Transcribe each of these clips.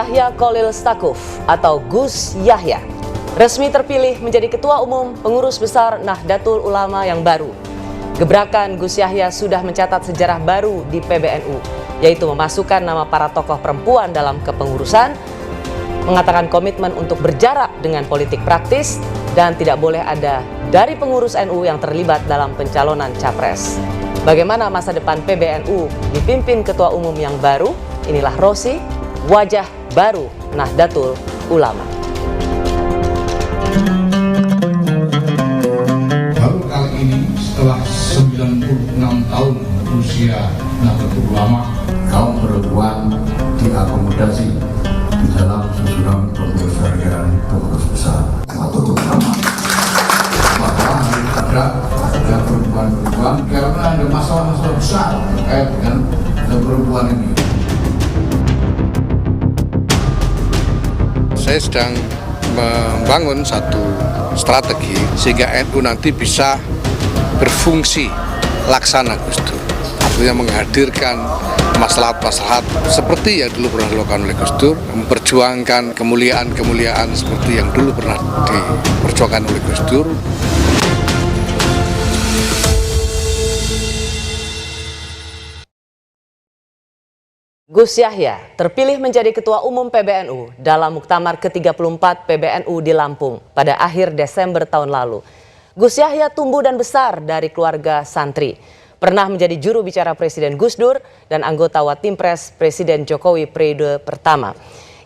Yahya Cholil Stakuf atau Gus Yahya resmi terpilih menjadi Ketua Umum Pengurus Besar Nahdlatul Ulama yang baru. Gebrakan Gus Yahya sudah mencatat sejarah baru di PBNU, yaitu memasukkan nama para tokoh perempuan dalam kepengurusan, mengatakan komitmen untuk berjarak dengan politik praktis, dan tidak boleh ada dari pengurus NU yang terlibat dalam pencalonan capres. Bagaimana masa depan PBNU dipimpin Ketua Umum yang baru? Inilah Rosi, wajah baru Nahdlatul Ulama. Baru kali ini setelah 96 tahun usia Nahdlatul Ulama, kaum perempuan diakomodasi di dalam susunan pengurus harian pengurus besar Nahdlatul Ulama. Maka ada perempuan-perempuan karena ada masalah-masalah besar terkait dengan perempuan ini. Saya sedang membangun satu strategi sehingga NU nanti bisa berfungsi laksana Gus Dur. Artinya menghadirkan maslahat-maslahat seperti yang dulu pernah dilakukan oleh Gus Dur, memperjuangkan kemuliaan-kemuliaan seperti yang dulu pernah diperjuangkan oleh Gus Dur. Gus Yahya terpilih menjadi Ketua Umum PBNU dalam Muktamar ke-34 PBNU di Lampung pada akhir Desember tahun lalu. Gus Yahya tumbuh dan besar dari keluarga santri, pernah menjadi juru bicara Presiden Gus Dur dan anggota Watimpres Presiden Jokowi periode pertama.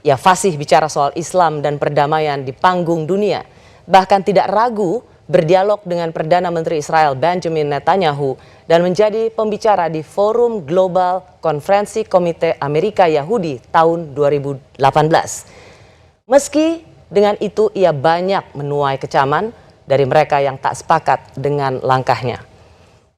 Ia fasih bicara soal Islam dan perdamaian di panggung dunia, bahkan tidak ragu berdialog dengan Perdana Menteri Israel Benjamin Netanyahu dan menjadi pembicara di Forum Global Konferensi Komite Amerika Yahudi tahun 2018. Meski dengan itu ia banyak menuai kecaman dari mereka yang tak sepakat dengan langkahnya.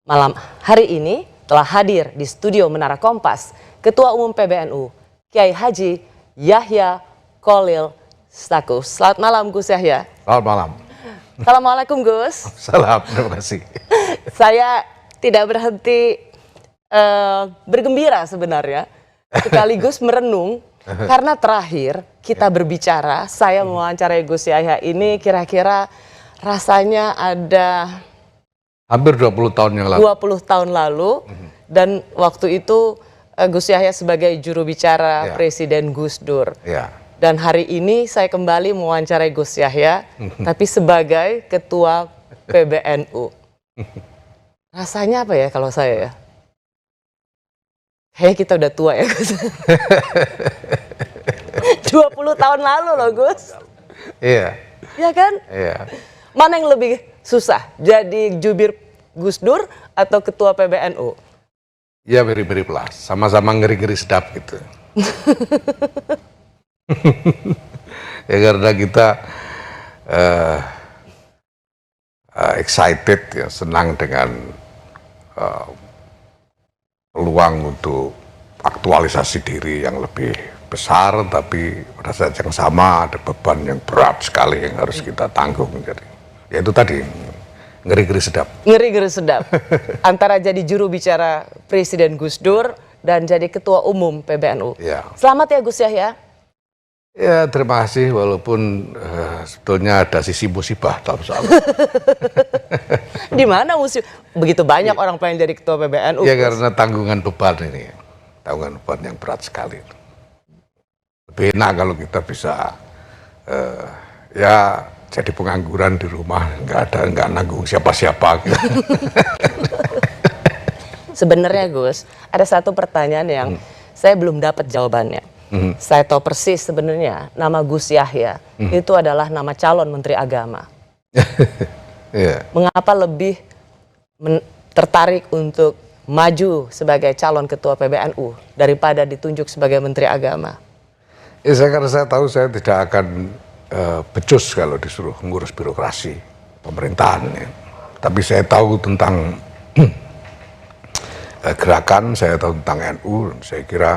Malam hari ini telah hadir di studio Menara Kompas Ketua Umum PBNU Kiai Haji Yahya Cholil Stakuf. Selamat malam Gus Yahya. Selamat malam. Assalamualaikum Gus. Salam, terima kasih. Saya tidak berhenti bergembira sebenarnya, sekaligus merenung karena terakhir kita berbicara, saya mewawancarai Gus Yahya ini kira-kira rasanya ada hampir 20 tahun yang lalu. 20 tahun lalu, dan waktu itu Gus Yahya sebagai juru bicara Presiden Gus Dur. Dan hari ini saya kembali mewawancarai Gus Yahya, tapi sebagai Ketua PBNU. Rasanya apa ya kalau saya ya? Kayaknya kita udah tua ya Gus. 20 tahun lalu loh Gus. Iya. Iya kan? Iya. Mana yang lebih susah? Jadi jubir Gus Dur atau Ketua PBNU? Ya mirip-mirip lah, sama-sama ngeri-ngeri sedap gitu. Ya karena kita excited ya, senang dengan peluang untuk aktualisasi diri yang lebih besar, tapi pada saat yang sama ada beban yang berat sekali yang harus kita tanggung. Jadi ya itu tadi, ngeri-ngeri sedap. Ngeri-ngeri sedap. Antara jadi juru bicara Presiden Gus Dur dan jadi Ketua Umum PBNU. Ya. Selamat ya Gus Yahya. Ya terima kasih, walaupun sebetulnya ada sisi musibah dalam soal. Di mana musibah? Begitu banyak orang pengen jadi Ketua PBNU. Ya karena tanggungan beban ini, tanggungan beban yang berat sekali. Lebih enak kalau kita bisa ya jadi pengangguran di rumah, nggak nanggung siapa-siapa. Gitu. Sebenarnya Gus, ada satu pertanyaan yang saya belum dapat jawabannya. Saya tahu persis sebenarnya nama Gus Yahya itu adalah nama calon Menteri Agama. Mengapa lebih tertarik untuk maju sebagai calon Ketua PBNU daripada ditunjuk sebagai Menteri Agama? Ya karena saya tahu saya tidak akan becus kalau disuruh mengurus birokrasi pemerintahan. Ya. Tapi saya tahu tentang gerakan, saya tahu tentang NU, dan saya kira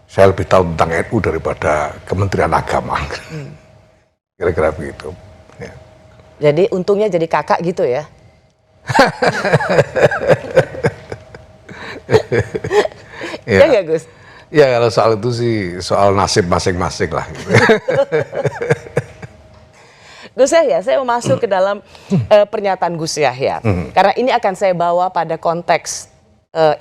saya lebih tahu tentang NU daripada Kementerian Agama. Kira-kira begitu. Ya. Jadi untungnya jadi kakak gitu ya? Ya nggak Gus? Ya kalau soal itu sih soal nasib masing-masing lah. Gitu. Gus Yahya, saya mau masuk ke dalam pernyataan Gus Yahya. Karena ini akan saya bawa pada konteks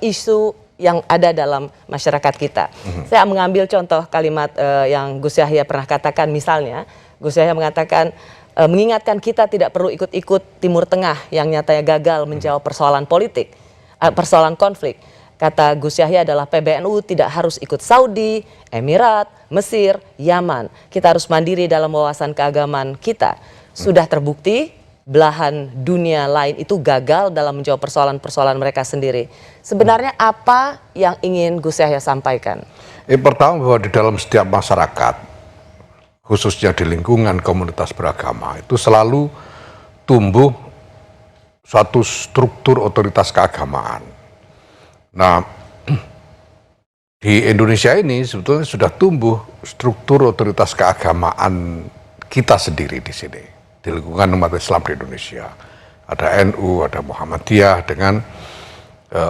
isu yang ada dalam masyarakat kita. Saya mengambil contoh kalimat yang Gus Yahya pernah katakan, misalnya Gus Yahya mengatakan, mengingatkan kita tidak perlu ikut-ikut Timur Tengah yang nyatanya gagal menjawab persoalan politik, persoalan konflik. Kata Gus Yahya adalah PBNU tidak harus ikut Saudi, Emirat, Mesir, Yaman. Kita harus mandiri dalam wawasan keagamaan kita. Sudah terbukti belahan dunia lain itu gagal dalam menjawab persoalan-persoalan mereka sendiri. Sebenarnya apa yang ingin Gus Yahya sampaikan? Pertama bahwa di dalam setiap masyarakat, khususnya di lingkungan komunitas beragama, itu selalu tumbuh suatu struktur otoritas keagamaan. Nah, di Indonesia ini sebetulnya sudah tumbuh struktur otoritas keagamaan kita sendiri di sini, di lingkungan umat Islam di Indonesia. Ada NU, ada Muhammadiyah dengan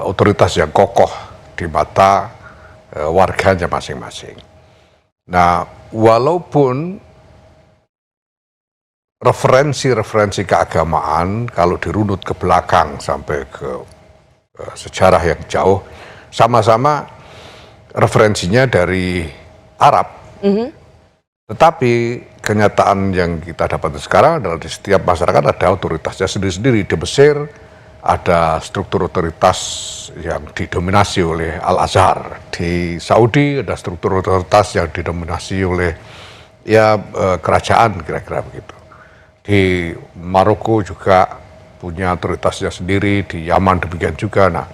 otoritas yang kokoh di mata warganya masing-masing. Nah, walaupun referensi-referensi keagamaan kalau dirunut ke belakang sampai ke sejarah yang jauh, sama-sama referensinya dari Arab. Tetapi kenyataan yang kita dapat sekarang adalah di setiap masyarakat ada otoritasnya sendiri-sendiri. Di Mesir ada struktur otoritas yang didominasi oleh Al-Azhar. Di Saudi ada struktur otoritas yang didominasi oleh kerajaan, kira-kira begitu. Di Maroko juga punya otoritasnya sendiri, di Yaman demikian juga. Nah,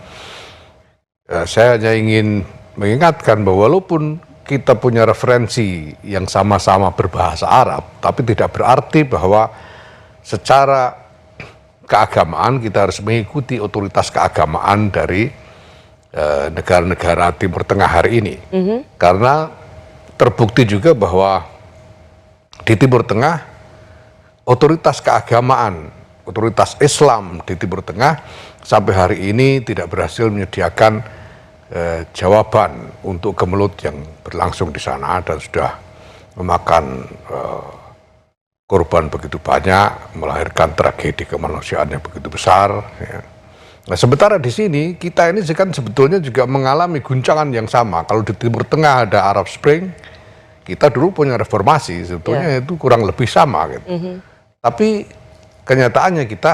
saya hanya ingin mengingatkan bahwa walaupun kita punya referensi yang sama-sama berbahasa Arab, tapi tidak berarti bahwa secara keagamaan kita harus mengikuti otoritas keagamaan dari negara-negara Timur Tengah hari ini. Karena terbukti juga bahwa di Timur Tengah otoritas keagamaan, otoritas Islam di Timur Tengah sampai hari ini tidak berhasil menyediakan jawaban untuk gemelut yang berlangsung di sana dan sudah memakan korban begitu banyak, melahirkan tragedi kemanusiaan yang begitu besar. Ya. Nah, sementara di sini kita ini kan sebetulnya juga mengalami guncangan yang sama. Kalau di Timur Tengah ada Arab Spring, kita dulu punya reformasi, sebetulnya itu kurang lebih sama gitu. Tapi kenyataannya kita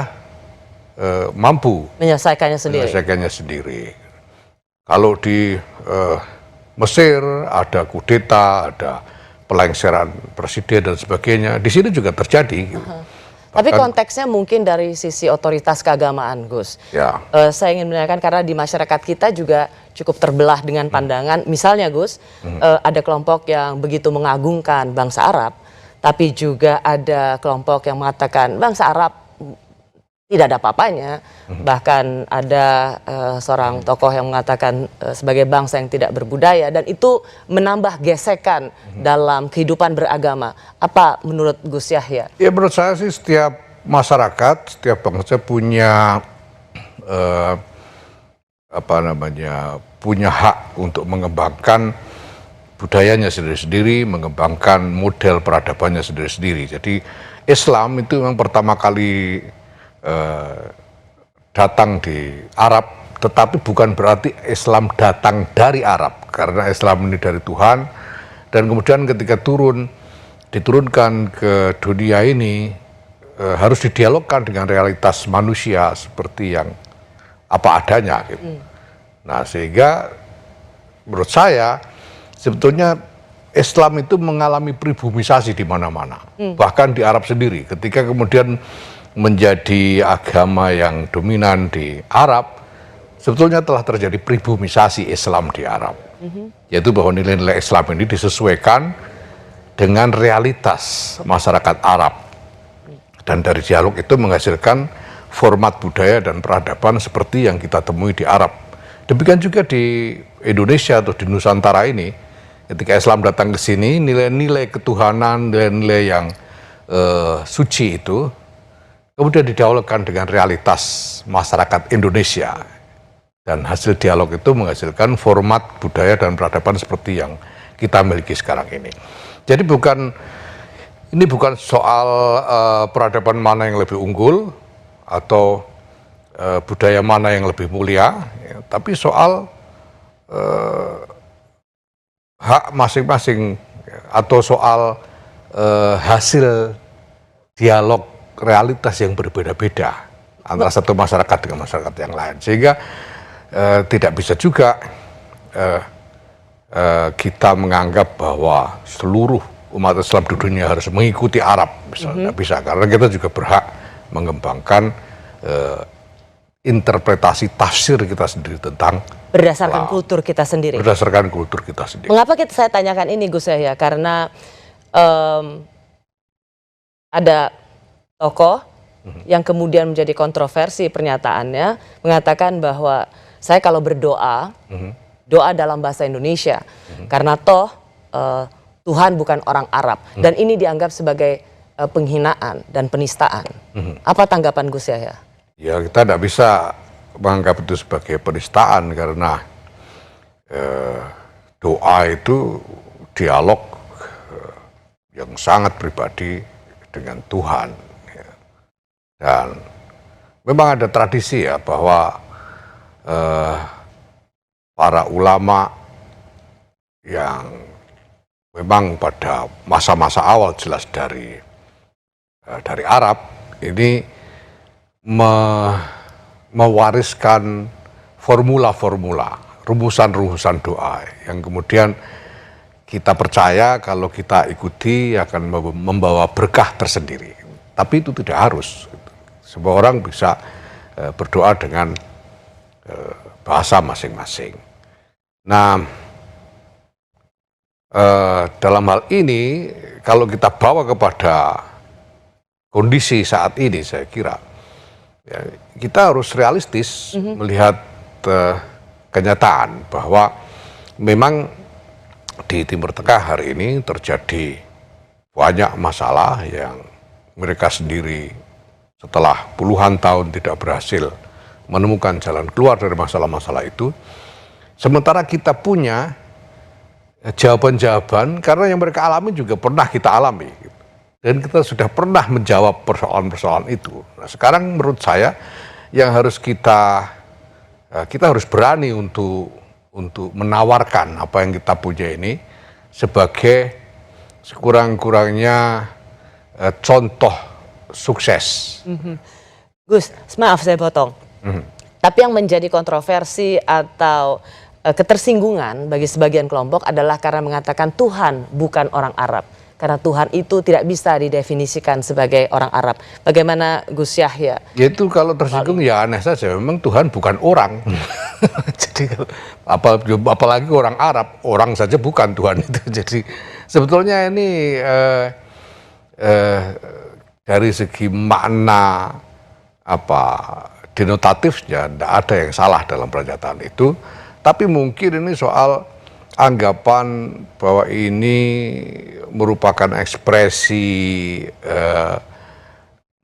mampu menyelesaikannya sendiri. Kalau di Mesir ada kudeta, ada pelengseran presiden dan sebagainya, di sini juga terjadi. Tapi konteksnya mungkin dari sisi otoritas keagamaan, Gus. Ya. Saya ingin menanyakan karena di masyarakat kita juga cukup terbelah dengan pandangan. Misalnya, Gus, ada kelompok yang begitu mengagungkan bangsa Arab, tapi juga ada kelompok yang mengatakan bangsa Arab tidak ada apa-apanya. Bahkan ada seorang tokoh yang mengatakan sebagai bangsa yang tidak berbudaya, dan itu menambah gesekan dalam kehidupan beragama. Apa menurut Gus Yahya? Ya, menurut saya sih setiap masyarakat, setiap bangsa punya punya hak untuk mengembangkan budayanya sendiri-sendiri, mengembangkan model peradabannya sendiri-sendiri. Jadi Islam itu memang pertama kali datang di Arab, tetapi bukan berarti Islam datang dari Arab, karena Islam ini dari Tuhan, dan kemudian ketika diturunkan ke dunia ini harus didialogkan dengan realitas manusia seperti yang apa adanya gitu. Nah, sehingga menurut saya sebetulnya Islam itu mengalami pribumisasi di mana-mana, bahkan di Arab sendiri. Ketika kemudian menjadi agama yang dominan di Arab, sebetulnya telah terjadi pribumisasi Islam di Arab. Yaitu bahwa nilai-nilai Islam ini disesuaikan dengan realitas masyarakat Arab. Dan dari dialog itu menghasilkan format budaya dan peradaban seperti yang kita temui di Arab. Demikian juga di Indonesia atau di Nusantara ini, ketika Islam datang ke sini, nilai-nilai ketuhanan, nilai-nilai yang suci itu kemudian didialogkan dengan realitas masyarakat Indonesia Dan hasil dialog itu menghasilkan format budaya dan peradaban seperti yang kita miliki sekarang ini. Jadi ini bukan soal peradaban mana yang lebih unggul atau budaya mana yang lebih mulia, ya, tapi soal hak masing-masing atau soal hasil dialog realitas yang berbeda-beda antara satu masyarakat dengan masyarakat yang lain, sehingga tidak bisa juga kita menganggap bahwa seluruh umat Islam di dunia harus mengikuti Arab, misalnya. Bisa, karena kita juga berhak mengembangkan interpretasi tafsir kita sendiri tentang Berdasarkan kultur kita sendiri. Berdasarkan kultur kita sendiri. Mengapa saya tanyakan ini, Gus Yahya? Karena ada tokoh yang kemudian menjadi kontroversi pernyataannya, mengatakan bahwa saya kalau berdoa, doa dalam bahasa Indonesia, karena toh Tuhan bukan orang Arab, dan ini dianggap sebagai penghinaan dan penistaan. Apa tanggapan Gus Yahya? Ya, kita tidak bisa menganggap itu sebagai penistaan, karena doa itu dialog yang sangat pribadi dengan Tuhan. Ya. Dan memang ada tradisi ya bahwa para ulama yang memang pada masa-masa awal jelas dari Arab ini mewariskan formula-formula, rumusan-rumusan doa yang kemudian kita percaya kalau kita ikuti akan membawa berkah tersendiri. Tapi itu tidak harus. Semua orang bisa berdoa dengan bahasa masing-masing. Nah, dalam hal ini kalau kita bawa kepada kondisi saat ini, saya kira ya, kita harus realistis melihat kenyataan bahwa memang di Timur Tengah hari ini terjadi banyak masalah yang mereka sendiri setelah puluhan tahun tidak berhasil menemukan jalan keluar dari masalah-masalah itu. Sementara kita punya jawaban-jawaban karena yang mereka alami juga pernah kita alami. Dan kita sudah pernah menjawab persoalan-persoalan itu. Nah, sekarang menurut saya yang harus kita harus berani untuk menawarkan apa yang kita punya ini sebagai sekurang-kurangnya contoh sukses. Gus, maaf saya potong. Tapi yang menjadi kontroversi atau ketersinggungan bagi sebagian kelompok adalah karena mengatakan Tuhan bukan orang Arab. Karena Tuhan itu tidak bisa didefinisikan sebagai orang Arab. Bagaimana Gus Yahya? Itu kalau tersinggung ya aneh saja. Memang Tuhan bukan orang. Jadi apalagi orang Arab, orang saja bukan Tuhan itu. Jadi sebetulnya ini dari segi makna denotatifnya tidak ada yang salah dalam pernyataan itu. Tapi mungkin ini soal anggapan bahwa ini merupakan ekspresi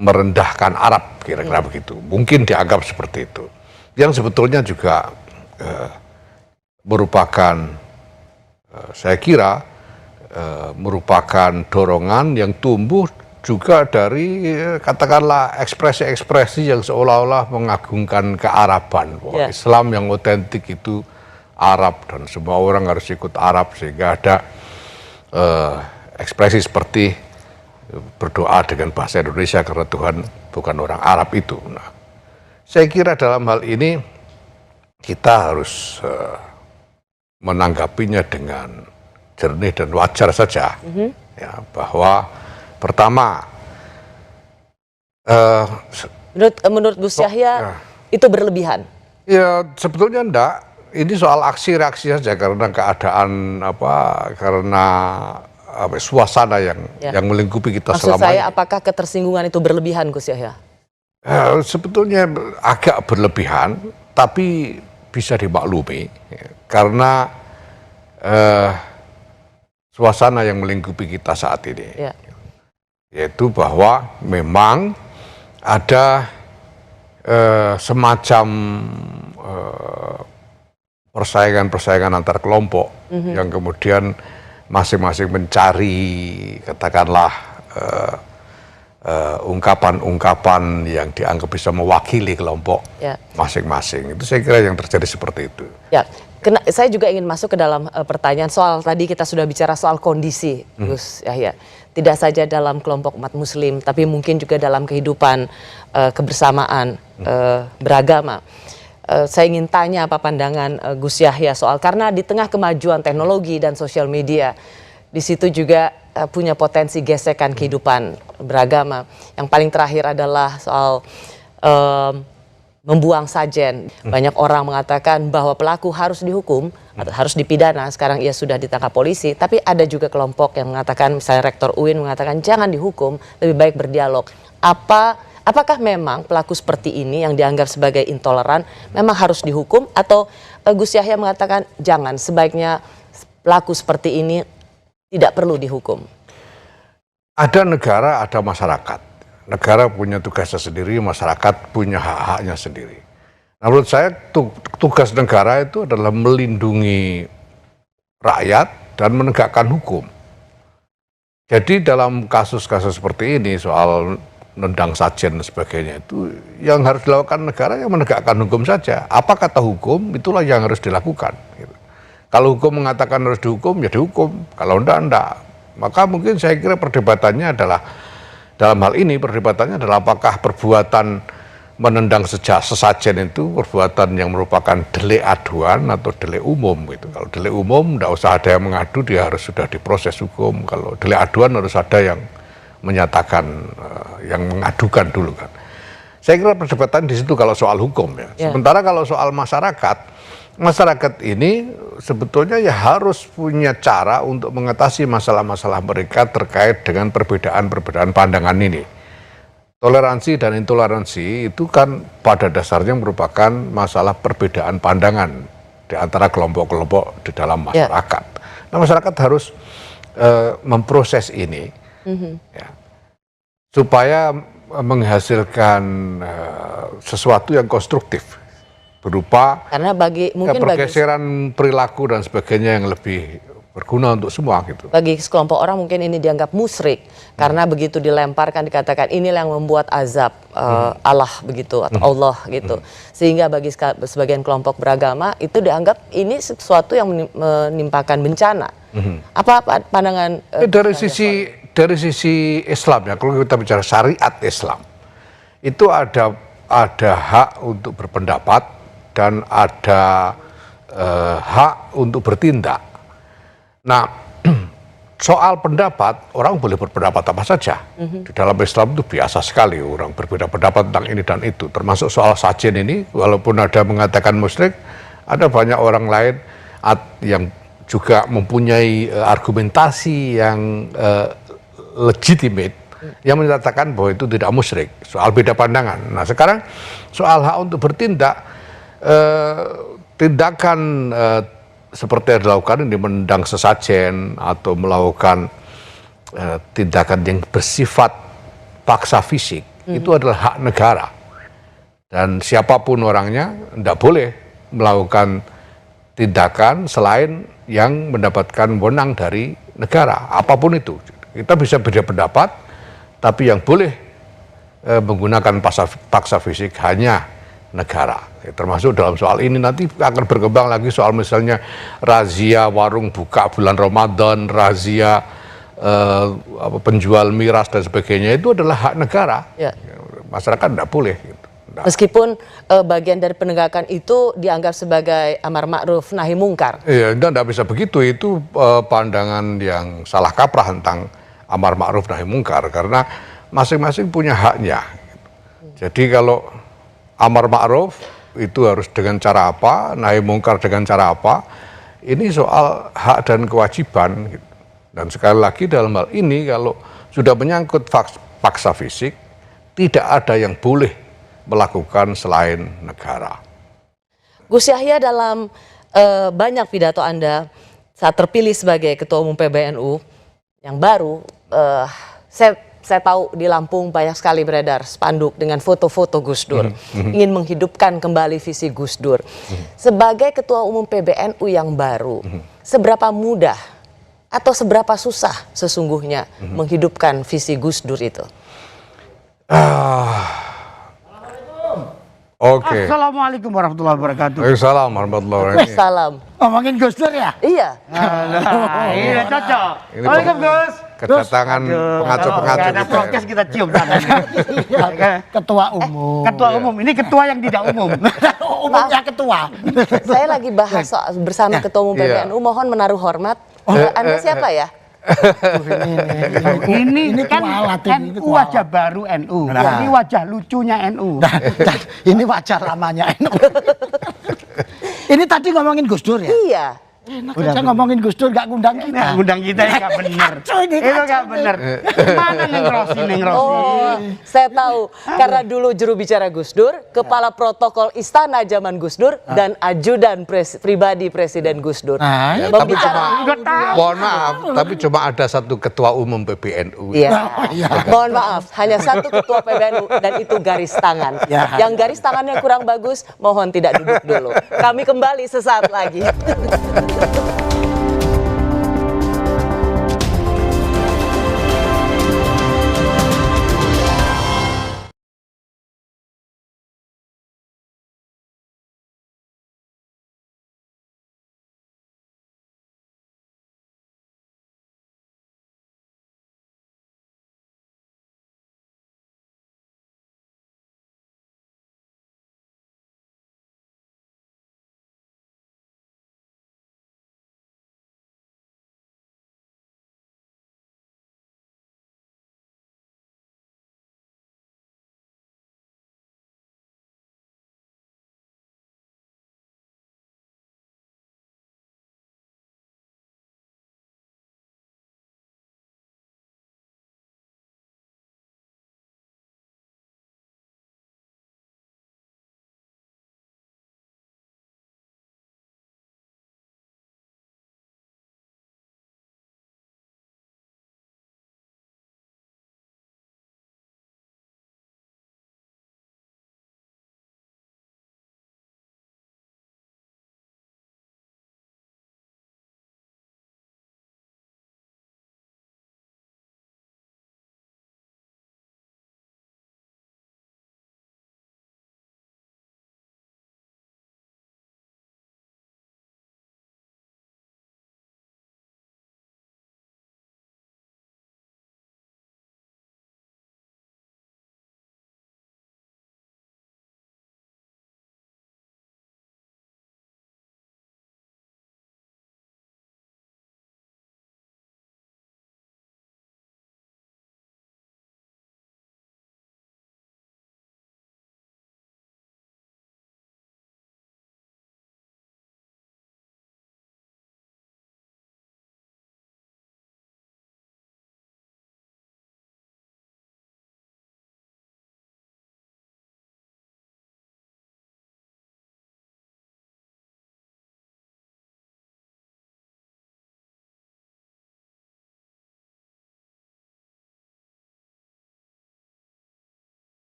merendahkan Arab, kira-kira begitu. Mungkin dianggap seperti itu. Yang sebetulnya juga merupakan, saya kira, merupakan dorongan yang tumbuh juga dari katakanlah ekspresi-ekspresi yang seolah-olah mengagungkan kearaban. Bahwa Islam yang otentik itu Arab dan semua orang harus ikut Arab, sehingga ada ekspresi seperti berdoa dengan bahasa Indonesia karena Tuhan bukan orang Arab itu. Nah, saya kira dalam hal ini kita harus menanggapinya dengan jernih dan wajar saja. Ya, bahwa pertama menurut Gus Yahya itu berlebihan. Ya sebetulnya enggak. Ini soal aksi-reaksi saja karena keadaan karena suasana yang melingkupi kita selama ini. Maksud saya apakah ketersinggungan itu berlebihan, Gus Yahya? Sebetulnya agak berlebihan, tapi bisa dimaklumi karena suasana yang melingkupi kita saat ini. Yaitu bahwa memang ada semacam persaingan antar kelompok yang kemudian masing-masing mencari katakanlah ungkapan-ungkapan yang dianggap bisa mewakili kelompok masing-masing. Itu saya kira yang terjadi seperti itu. Ya, saya juga ingin masuk ke dalam pertanyaan soal tadi kita sudah bicara soal kondisi, Gus Yahya. Tidak saja dalam kelompok umat Muslim, tapi mungkin juga dalam kehidupan kebersamaan beragama. Saya ingin tanya apa pandangan Gus Yahya soal, karena di tengah kemajuan teknologi dan sosial media, di situ juga punya potensi gesekan kehidupan beragama. Yang paling terakhir adalah soal membuang sajen. Banyak orang mengatakan bahwa pelaku harus dihukum, atau harus dipidana. Sekarang ia sudah ditangkap polisi. Tapi ada juga kelompok yang mengatakan, misalnya Rektor UIN mengatakan jangan dihukum, lebih baik berdialog. Apakah memang pelaku seperti ini yang dianggap sebagai intoleran memang harus dihukum, atau Gus Yahya mengatakan jangan, sebaiknya pelaku seperti ini tidak perlu dihukum? Ada negara, ada masyarakat. Negara punya tugasnya sendiri, masyarakat punya hak-haknya sendiri. Nah, menurut saya tugas negara itu adalah melindungi rakyat dan menegakkan hukum. Jadi dalam kasus-kasus seperti ini soal nendang sajen dan sebagainya, itu yang harus dilakukan negara yang menegakkan hukum saja. Apa kata hukum, itulah yang harus dilakukan. Gitu. Kalau hukum mengatakan harus dihukum, ya dihukum. Kalau enggak. Maka mungkin saya kira perdebatannya adalah, dalam hal ini perdebatannya adalah apakah perbuatan menendang sesajen itu perbuatan yang merupakan delik aduan atau delik umum gitu. Kalau delik umum enggak usah ada yang mengadu, dia harus sudah diproses hukum. Kalau delik aduan harus ada yang menyatakan, yang mengadukan dulu kan. Saya kira perdebatan di situ kalau soal hukum ya. Sementara kalau soal masyarakat ini sebetulnya ya harus punya cara untuk mengatasi masalah-masalah mereka terkait dengan perbedaan-perbedaan pandangan ini. Toleransi dan intoleransi itu kan pada dasarnya merupakan masalah perbedaan pandangan di antara kelompok-kelompok di dalam masyarakat. Nah, masyarakat harus memproses ini ya, supaya menghasilkan sesuatu yang konstruktif berupa karena pergeseran perilaku dan sebagainya yang lebih berguna untuk semua gitu. Bagi sekelompok orang mungkin ini dianggap musyrik karena begitu dilemparkan dikatakan inilah yang membuat azab Allah begitu atau Allah gitu. Sehingga bagi sebagian kelompok beragama itu dianggap ini sesuatu yang menimpakan bencana. Apa pandangan dari sisi Islam ya, kalau kita bicara syariat Islam itu ada hak untuk berpendapat dan ada hak untuk bertindak. Nah, soal pendapat, orang boleh berpendapat apa saja. Di dalam Islam itu biasa sekali orang berbeda pendapat tentang ini dan itu. Termasuk soal sajen ini, walaupun ada mengatakan musyrik, ada banyak orang lain yang juga mempunyai argumentasi yang legitimate, yang menyatakan bahwa itu tidak musyrik, soal beda pandangan. Nah, sekarang soal hak untuk bertindak, tindakan seperti yang dilakukan ini, menendang sesajen atau melakukan tindakan yang bersifat paksa fisik, itu adalah hak negara. Dan siapapun orangnya tidak boleh melakukan tindakan selain yang mendapatkan wewenang dari negara, apapun itu. Kita bisa beda pendapat, tapi yang boleh menggunakan paksa fisik hanya negara. Termasuk dalam soal ini nanti akan berkembang lagi soal misalnya razia warung buka bulan Ramadan, razia penjual miras dan sebagainya, itu adalah hak negara. Masyarakat tidak boleh. Gitu. Meskipun bagian dari penegakan itu dianggap sebagai amar ma'ruf nahi mungkar. Iya, tidak bisa begitu. Itu pandangan yang salah kaprah tentang amar ma'ruf nahi mungkar, karena masing-masing punya haknya. Jadi kalau amar ma'ruf itu harus dengan cara apa, nahi mungkar dengan cara apa, ini soal hak dan kewajiban. Dan sekali lagi dalam hal ini kalau sudah menyangkut paksa fisik, tidak ada yang boleh melakukan selain negara. Gus Yahya, dalam banyak pidato Anda saat terpilih sebagai Ketua Umum PBNU yang baru, saya saya tahu di Lampung banyak sekali beredar spanduk dengan foto-foto Gus Dur. Ingin menghidupkan kembali visi Gus Dur. Sebagai Ketua Umum PBNU yang baru, seberapa mudah atau seberapa susah sesungguhnya menghidupkan visi Gus Dur itu? Oke. Assalamualaikum warahmatullahi wabarakatuh. Waalaikumsalam warahmatullahi wabarakatuh. Salam. Ngomongin Gus Dur ya? Iya. Iya cocok. Ini Waalaikum Gus. kedatangan pengasuh-pengasuh Ada kita. podcast kita cium tangannya. Ketua umum. Ketua umum, ini ketua yang tidak umum. Umumnya ketua. Saya lagi bahas soal bersama Ketua Umum Iya. PBNU, mohon menaruh hormat. Anda siapa ya? Ini kan kualat ini, NU kualat. wajah baru NU. Nah. Ini wajah lucunya NU. Ini wajah lamanya NU. Ini tadi ngomongin Gus Dur ya? Iya. Enak aja ngomongin Gus Dur gak ngundang kita. Nah, undang kita ya nggak bener. Itu nggak bener. Mana Neng Rosi, Neng Rosi? Oh, saya tahu. Karena dulu juru bicara Gus Dur, kepala protokol istana zaman Gus Dur, dan ajudan pribadi Presiden Gus Dur. Nah, Ya, tapi Membicara- Udah tahu. mohon maaf, tapi cuma ada satu ketua umum PBNU. Iya. Mohon maaf, hanya satu ketua PBNU dan itu garis tangan. Ya. Yang garis tangannya kurang bagus, mohon tidak duduk dulu. Kami kembali sesaat lagi.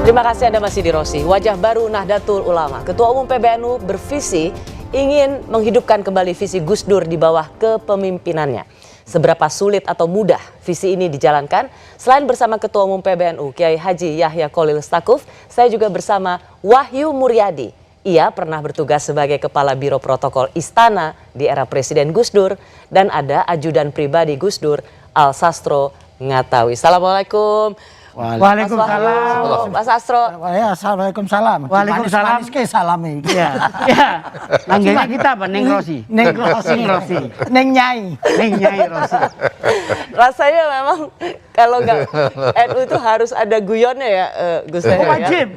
Terima kasih Anda masih di Rosi. Wajah baru Nahdlatul Ulama. Ketua Umum PBNU bervisi ingin menghidupkan kembali visi Gus Dur di bawah kepemimpinannya. Seberapa sulit atau mudah visi ini dijalankan? Selain bersama Ketua Umum PBNU Kiai Haji Yahya Kholil Stakuf, saya juga bersama Wahyu Muryadi. Ia pernah bertugas sebagai Kepala Biro Protokol Istana di era Presiden Gus Dur, dan ada ajudan pribadi Gus Dur, Al Sastro Ngatawi. Assalamualaikum Waalaikumsalam. Mas Astro. Ya, assalamualaikum. Waalaikumsalam. Manis ke salami. Ya, ya. Nangganya kita apa? Neng Rosi. Neng Rosi. Neng Rosi. Neng Nyai. Neng Nyai Rosi. Rasanya memang kalau nggak NU itu harus ada guyonnya ya, Gus Yahya.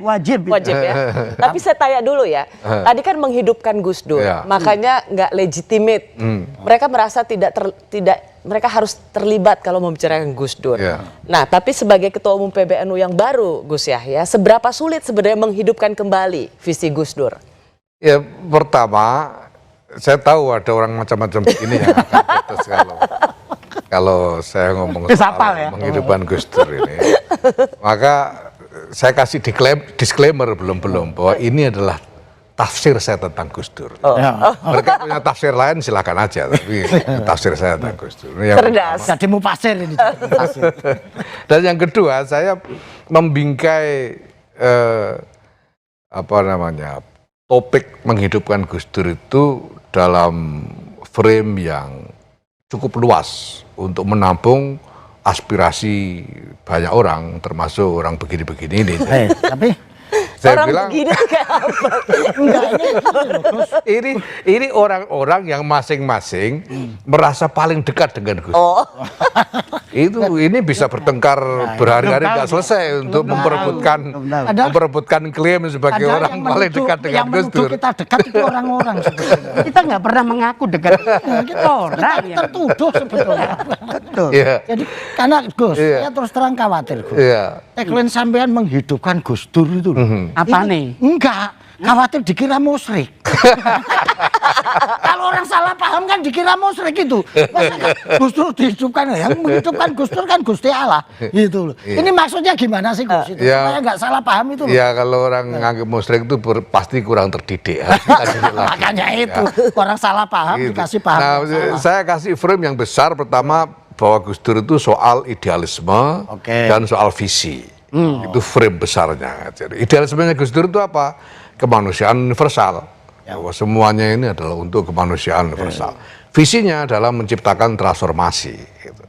Wajib. Wajib ya. Tapi saya tanya dulu ya. Tadi kan menghidupkan Gus Dur, Ya. makanya nggak legitimate. Mereka merasa mereka harus terlibat kalau membicarakan Gus Dur. Ya. Nah, tapi sebagai Ketua Umum PBNU yang baru, Gus Yahya, seberapa sulit sebenarnya menghidupkan kembali visi Gus Dur? Ya, pertama saya tahu ada orang macam-macam begini yang akan protes kalau saya ngomong Kesapal soal ya? menghidupkan Gus Dur ini. Maka saya kasih disclaimer belum bahwa ini adalah tafsir saya tentang Gus Dur. Mereka punya tafsir lain silakan aja, tapi tafsir saya tentang Gus Dur. Ini yang Cerdas. Jadi mufasir ini. Dan yang kedua, saya membingkai topik menghidupkan Gus Dur itu dalam frame yang cukup luas untuk menampung aspirasi banyak orang, termasuk orang begini-begini ini. Tapi Saya Orang bilang begini tuh kayak apa? enggak ini ini orang-orang yang masing-masing merasa paling dekat dengan Gus. Oh, Ini bisa bertengkar berhari-hari nggak selesai untuk memperebutkan klaim sebagai ada orang yang paling menuduh- dekat dengan yang Gus menuduh Dur. kita dekat itu orang-orang sebetulnya. Kita nggak pernah mengaku dekat orang ya. Tertuduh sebetulnya. Betul. Iya. Jadi karena Gus, Iya. saya terus terang khawatir Gus. Iya. Tagline sampean menghidupkan Gus Dur itu loh. Apa Ini- nih? Enggak, khawatir dikira musyrik. Kalau orang salah paham kan dikira musyrik itu. Masa Gus Dur dihidupkan, yang menghidupkan Gus Dur kan Gusti Allah. Gitu loh. Iya. Ini maksudnya gimana sih Gus itu? Ya. Supaya nggak salah paham itu loh. Ya kalau orang nganggap musyrik itu pasti kurang terdidik. Harus kita didik lagi. Makanya itu orang salah paham Gitu. dikasih paham. Nah, yang salah. saya kasih frame yang besar pertama bahwa Gus Dur itu soal idealisme Oke. dan soal visi. Itu frame besarnya. Jadi idealismenya Gus Dur itu apa? Kemanusiaan universal. Bahwa semuanya ini adalah untuk kemanusiaan universal. Visinya adalah menciptakan transformasi. Gitu.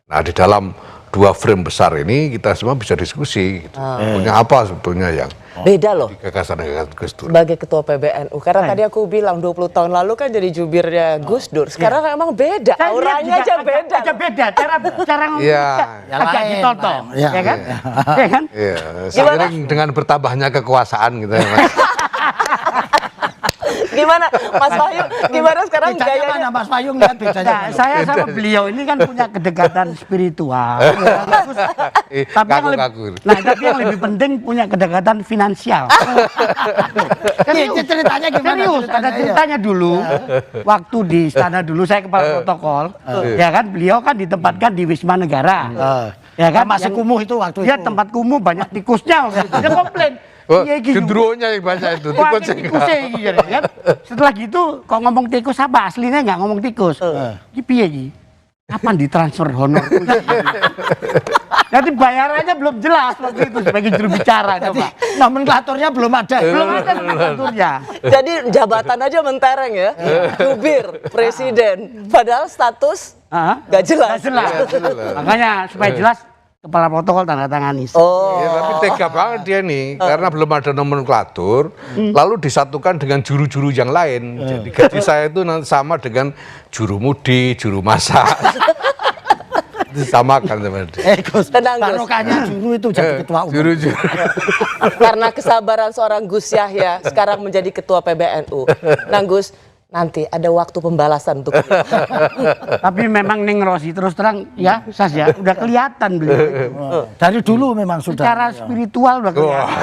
Nah di dalam dua frame besar ini kita semua bisa diskusi. Gitu. Punya apa sebetulnya yang beda loh. gagasan Gus Dur? Sebagai ketua PBNU, karena tadi aku bilang 20 tahun lalu kan jadi jubirnya Gus Dur. Sekarang emang beda, Saya lihat auranya juga aja beda. Aja beda, cara ngomong Iya. Ya agak lain, ditotong, lain. Ya, ya kan? Ya kan? Iya, seiring dengan bertambahnya kekuasaan gitu ya. Mas. Gimana Mas Wahyu? Gimana sekarang Bedanya gayanya? mana Mas Payung lihat bedanya. Nah, saya sama beliau ini kan punya kedekatan spiritual. Ya. Terus, tapi yang lebih penting punya kedekatan finansial. Ini ceritanya gimana? Serius, ada ceritanya dulu. Waktu di istana dulu saya kepala protokol, ya kan beliau kan ditempatkan di Wisma Negara. Ya kan Masih yang- kumuh itu waktu Ya itu. tempat kumuh banyak tikusnya. Dia komplain. Oh, Iya, gitu. gendruwonya yang banyak itu. Wah, tikusnya tikusnya enggak. gitu kan. Setelah gitu kok ngomong tikus apa aslinya nggak ngomong tikus. Iki piye iki? Kapan ditransfer honor? Jadi bayarannya belum jelas waktu itu sebagai juru bicara coba. Nomenklaturnya belum ada. Belum ada nomenklaturnya. Jadi jabatan aja mentereng ya, jubir, presiden. Padahal status nggak jelas. Nggak jelas. Makanya supaya jelas kepala protokol tanda tangani. Oh, Ya, tapi tega banget dia nih, karena belum ada nomenklatur, lalu disatukan dengan juru-juru yang lain. Jadi gaji saya itu nanti sama dengan juru mudi, juru masak. Disamakan sama dia. Gus, Tenang, Gus. barokahnya juru itu jadi ketua umum. Juru-juru. karena kesabaran seorang Gus Yahya sekarang menjadi ketua PBNU. Nah Gus, nanti ada waktu pembalasan untuk itu. Tapi memang Neng Rosi terus terang ya Sas ya udah kelihatan beliau itu. Dari dulu memang sudah. Secara spiritual udah kelihatan.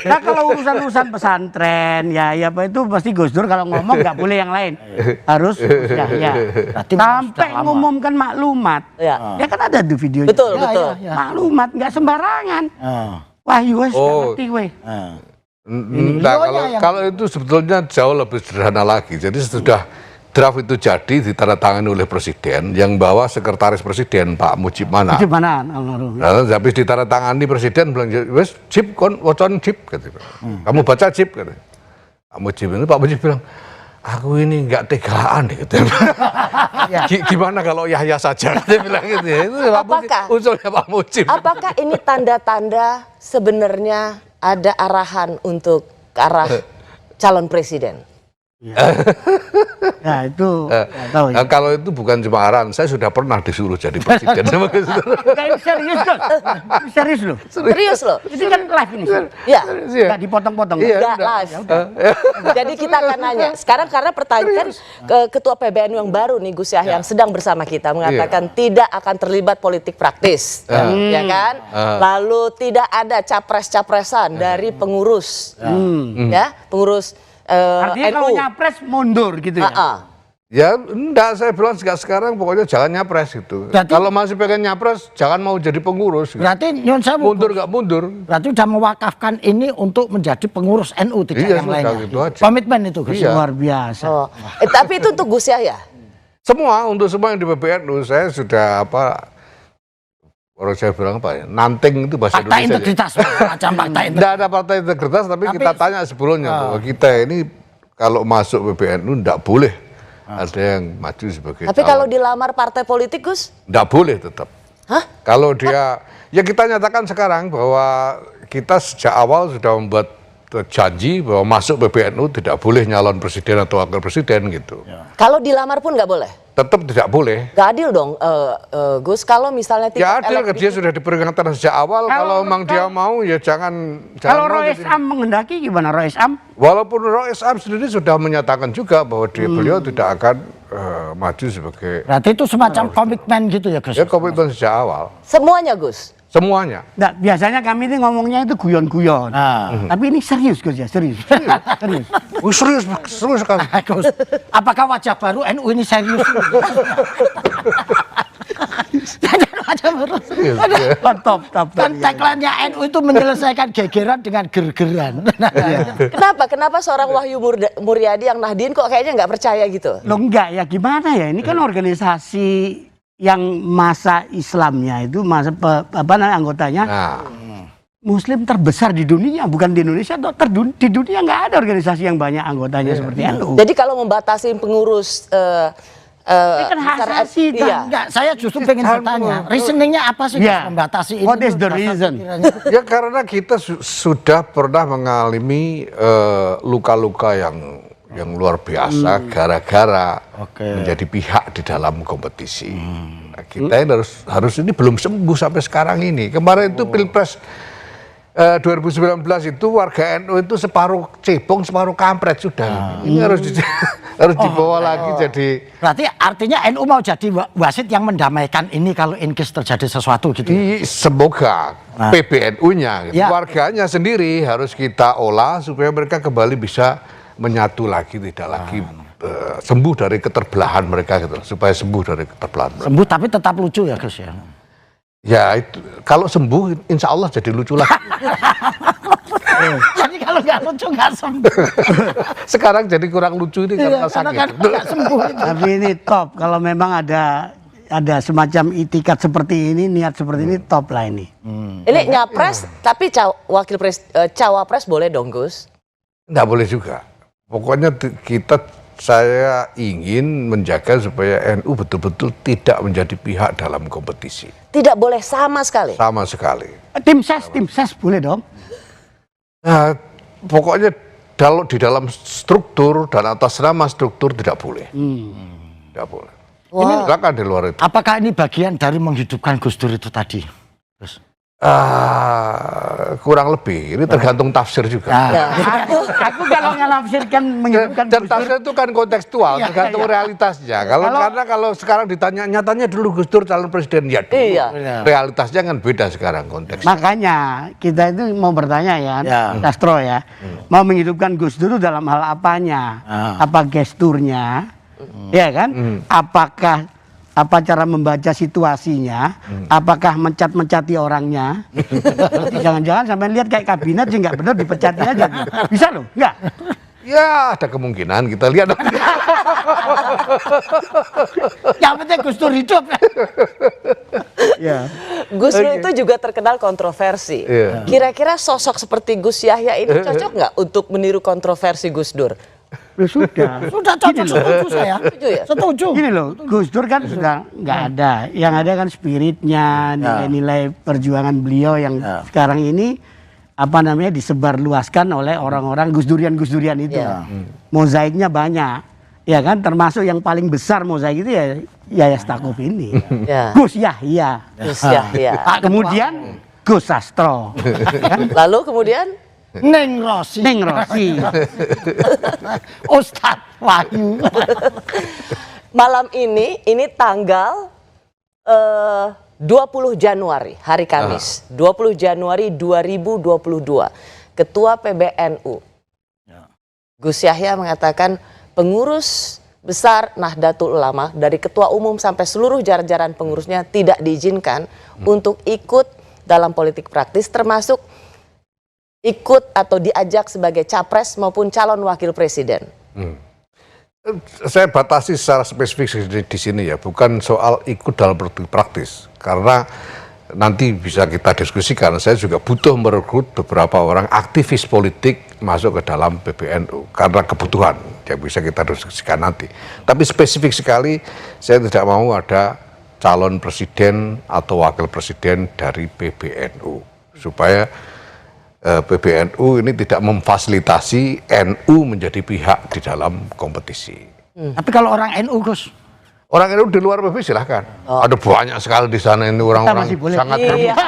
Nah kalau urusan-urusan pesantren ya apa itu pasti Gus Dur kalau ngomong nggak boleh yang lain. Harus Gus Yahya. Berarti memang Sampai sudah lama. ngumumkan maklumat. Ya. Ya kan ada tuh videonya. Betul, Ya, betul. ya, ya. Maklumat nggak sembarangan. Ah, Wahyu wes nggak Oh. ngerti weh. ah. Nah, kalau itu sebetulnya jauh lebih sederhana lagi. Jadi sudah draft itu jadi ditandatangani oleh presiden yang bawa sekretaris presiden Pak Mujib Mana. Gimana almarhum? Lalu habis ditandatangani presiden bilang, wes Jib kon wocon Jib, kata. Kamu baca Jib, kata. Pak Mujib bilang, aku ini nggak tegaan deh. Gimana kalau Yahya saja? Dia bilang gitu ya. Itu Apakah? usulnya Pak Mujib. Apakah ini tanda-tanda sebenarnya ada arahan untuk ke arah calon presiden? Ya itu nggak tahu ya. Nah, kalau itu bukan cuma arahan, saya sudah pernah disuruh jadi presiden sama Gus Dur. Kayak serius loh. Serius loh. Serius loh. Ini kan live ini. Ya, Nggak dipotong-potong. Iya. nggak live. Jadi kita akan nanya. Sekarang karena pertanyaan Ketua PBNU yang baru nih Gus Yahya yang sedang bersama kita mengatakan tidak akan terlibat politik praktis, ya kan? Lalu tidak ada capres-capresan dari pengurus, ya pengurus Artinya NU. kalau nyapres mundur gitu ya. Ya enggak, saya bilang sekarang pokoknya jangan nyapres gitu. Berarti- Kalau masih pengen nyapres, jangan mau jadi pengurus. Gitu. Berarti nyun sewu, Mundur nggak mundur. berarti udah mewakafkan ini untuk menjadi pengurus NU tidak Iya, yang sudah lainnya. gitu aja. Komitmen itu Gus. Iya. Luar biasa. Oh. Tapi itu untuk Gus Yahya. Untuk semua yang di PBNU saya sudah orang saya bilang apa ya, nanting itu bahasa Fakta Indonesia. integritas, macam fakta integritas. Tidak ada partai integritas, tapi kita tanya sebelumnya bahwa kita ini kalau masuk PBNU tidak boleh ada yang maju sebagai Tapi kalau calon. dilamar partai politik Gus? Tidak boleh tetap. Hah? Kalau dia, ya kita nyatakan sekarang bahwa kita sejak awal sudah membuat janji bahwa masuk PBNU tidak boleh nyalon presiden atau wakil presiden gitu. Kalau dilamar pun nggak boleh? Tetap tidak boleh. Gak adil dong Gus, kalau misalnya Ya tingkat adil, elektabilitas- dia sudah diperingatkan sejak awal. Kalau memang dia mau, ya jangan Kalau mau Rois jadi- Am menghendaki gimana Rois Am? Walaupun Rois Am sendiri sudah menyatakan juga bahwa beliau tidak akan maju sebagai Berarti itu semacam komitmen gitu ya Gus. ya komitmen sejak awal. Semuanya Gus? Semuanya. Nggak, biasanya kami ini ngomongnya itu guyon-guyon. Nah. Tapi ini serius Gus ya, serius. Serius. Serius sekali. Gus, apakah wajah baru NU ini serius? Wajah baru. Top. Kan tagline-nya NU itu menyelesaikan gegeran dengan gergeran. Kenapa seorang Wahyu Muryadi yang Nahdien kok kayaknya nggak percaya gitu? Loh enggak ya, gimana ya? Ini kan organisasi yang masa Islamnya itu anggotanya Nah, Muslim terbesar di dunia, bukan di Indonesia, di dunia nggak ada organisasi yang banyak anggotanya seperti NU. Jadi kalau membatasi pengurus Ini kan hak secara- asasi, Bang. iya. Enggak, saya justru pengen bertanya, reasoningnya apa sih Ya. Gus, membatasi ini? What is the Dasar reason? pikirannya. ya karena kita sudah pernah mengalami luka-luka yang luar biasa gara-gara menjadi pihak di dalam kompetisi. Nah, kita ini harus ini belum sembuh sampai sekarang ini. Kemarin itu Pilpres 2019 itu warga NU itu separuh cebong, separuh kampret sudah. Ini harus dibawa lagi jadi. Berarti artinya NU mau jadi wasit yang mendamaikan ini kalau in case terjadi sesuatu gitu. Semoga PBNU-nya, Ya. warganya sendiri harus kita olah supaya mereka kembali bisa menyatu lagi, tidak lagi sembuh dari keterbelahan mereka gitu, supaya sembuh dari keterbelahan mereka. Sembuh tapi tetap lucu ya Gus ya. Ya itu kalau sembuh, insya Allah jadi lucu lagi. Jadi kalau nggak lucu nggak sembuh. Sekarang jadi kurang lucu ini karena Karena sakit. kan nggak sembuh itu. Tapi ini top. Kalau memang ada semacam itikat seperti ini, niat seperti ini, top lah ini. Ini nyapres, tapi cawapres boleh dong Gus? Nggak boleh juga. Pokoknya saya ingin menjaga supaya NU betul-betul tidak menjadi pihak dalam kompetisi. Tidak boleh sama sekali. Sama sekali. Tim ses boleh dong. Nah, pokoknya kalau di dalam struktur dan atas nama struktur tidak boleh. Tidak boleh. Ini silakan di luar itu. Apakah ini bagian dari menghidupkan Gus Dur itu tadi? Gus. Kurang lebih. Ini tergantung tafsir juga. Aku kalau menafsirkan menghidupkan Dan Gus Dur, tafsir itu kan kontekstual, tergantung realitasnya. Karena kalau sekarang ditanya nyatanya dulu Gus Dur calon presiden ya dulu. Iya. Realitasnya kan beda sekarang konteksnya. makanya kita itu mau bertanya ya, Ya. Castro ya, mau menghidupkan Gus Dur itu dalam hal apanya? Apa gesturnya, ya kan? Apakah apa cara membaca situasinya? Apakah mencat-mencati orangnya? Jangan-jangan sampai lihat kayak kabinet sih nggak benar dipecatin aja. Bisa loh, nggak? Ya ada kemungkinan kita lihat. Yang penting Gus Dur hidup. Ya. Gus Dur itu juga terkenal kontroversi. Iya. Kira-kira sosok seperti Gus Yahya ini cocok nggak untuk meniru kontroversi Gus Dur? Loh, sudah. Sudah cocok, setuju saya. Setuju ya? Setuju. Gini loh, Gus Dur kan sudah nggak ada. Yang ada kan spiritnya, nilai-nilai perjuangan beliau yang sekarang ini apa namanya disebarluaskan oleh orang-orang Gus Durian itu. Mozaiknya banyak, ya kan? Termasuk yang paling besar mozaik itu ya Yahya Stakuf ini. Ya. Gus Yahya. Gus Yahya. Kemudian Gus Sastro. Lalu kemudian Neng Rosi. Neng Rosi. Ustadz Wahyu. malam ini tanggal 20 Januari, hari Kamis, 20 Januari 2022, Ketua PBNU Gus Yahya mengatakan pengurus besar Nahdlatul Ulama dari Ketua Umum sampai seluruh jajaran pengurusnya tidak diizinkan untuk ikut dalam politik praktis, termasuk ikut atau diajak sebagai capres maupun calon wakil presiden. Saya batasi secara spesifik di sini ya, bukan soal ikut dalam politik praktis, karena nanti bisa kita diskusikan. Saya juga butuh merekrut beberapa orang aktivis politik masuk ke dalam PBNU karena kebutuhan yang bisa kita diskusikan nanti. Tapi spesifik sekali, saya tidak mau ada calon presiden atau wakil presiden dari PBNU supaya PBNU ini tidak memfasilitasi NU menjadi pihak di dalam kompetisi. Tapi kalau orang NU, Gus, Orang NU di luar PBB silahkan. Ada banyak sekali di sana ini orang-orang masih boleh. sangat Iya. terbuka.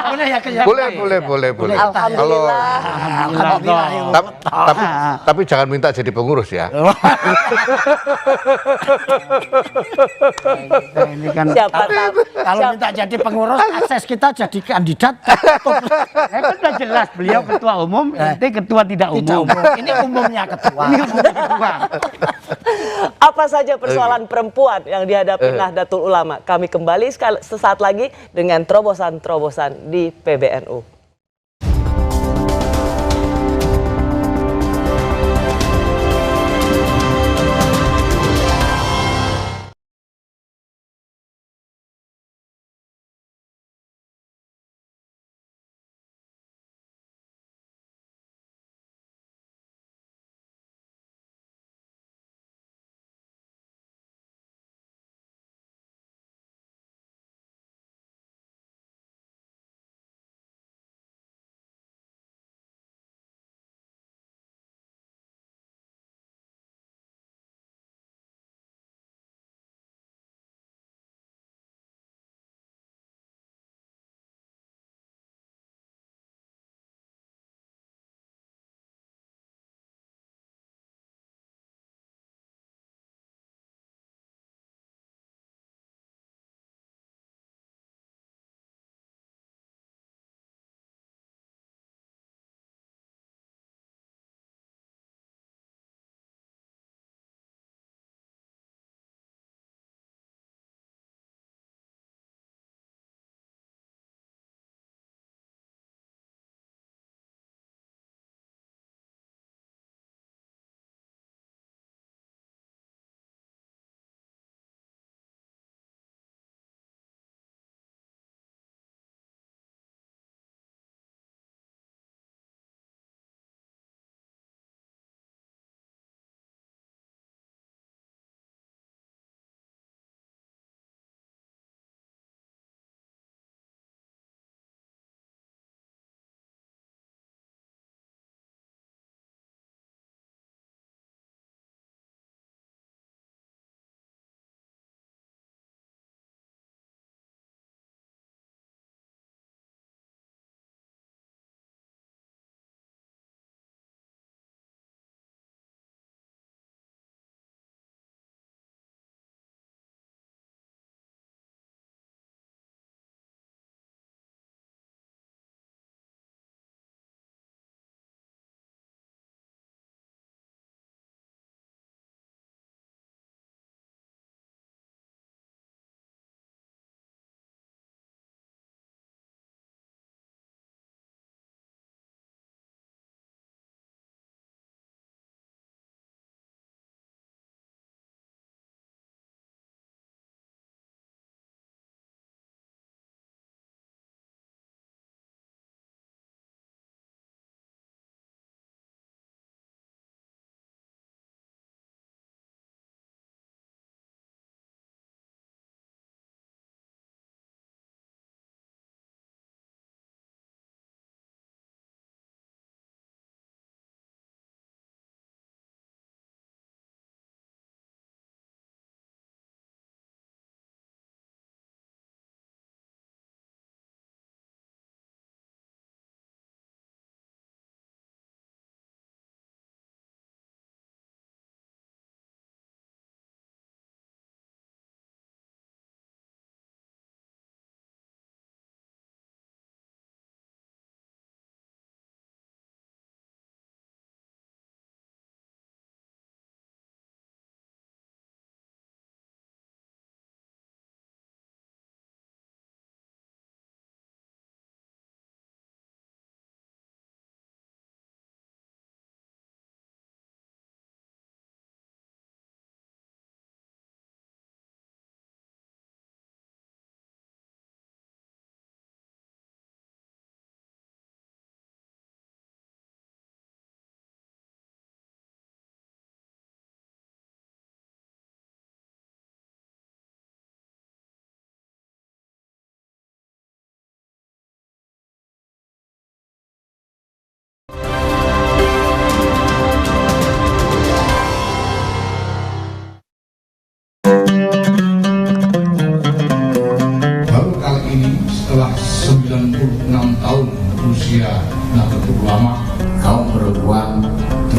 boleh ya Boleh. Alhamdulillah. Alhamdulillah. Tapi jangan minta jadi pengurus ya. Ini kan Siapa tahu. Kalau minta jadi pengurus, akses kita jadi kandidat. kan udah jelas beliau ketua umum, nanti ketua tidak Tidak umum. umum. Ini umumnya ketua. Ini umumnya ketua. Apa saja persoalan perempuan yang dihadapi Nahdlatul Ulama? Kami kembali sesaat lagi dengan terobosan-terobosan di PBNU.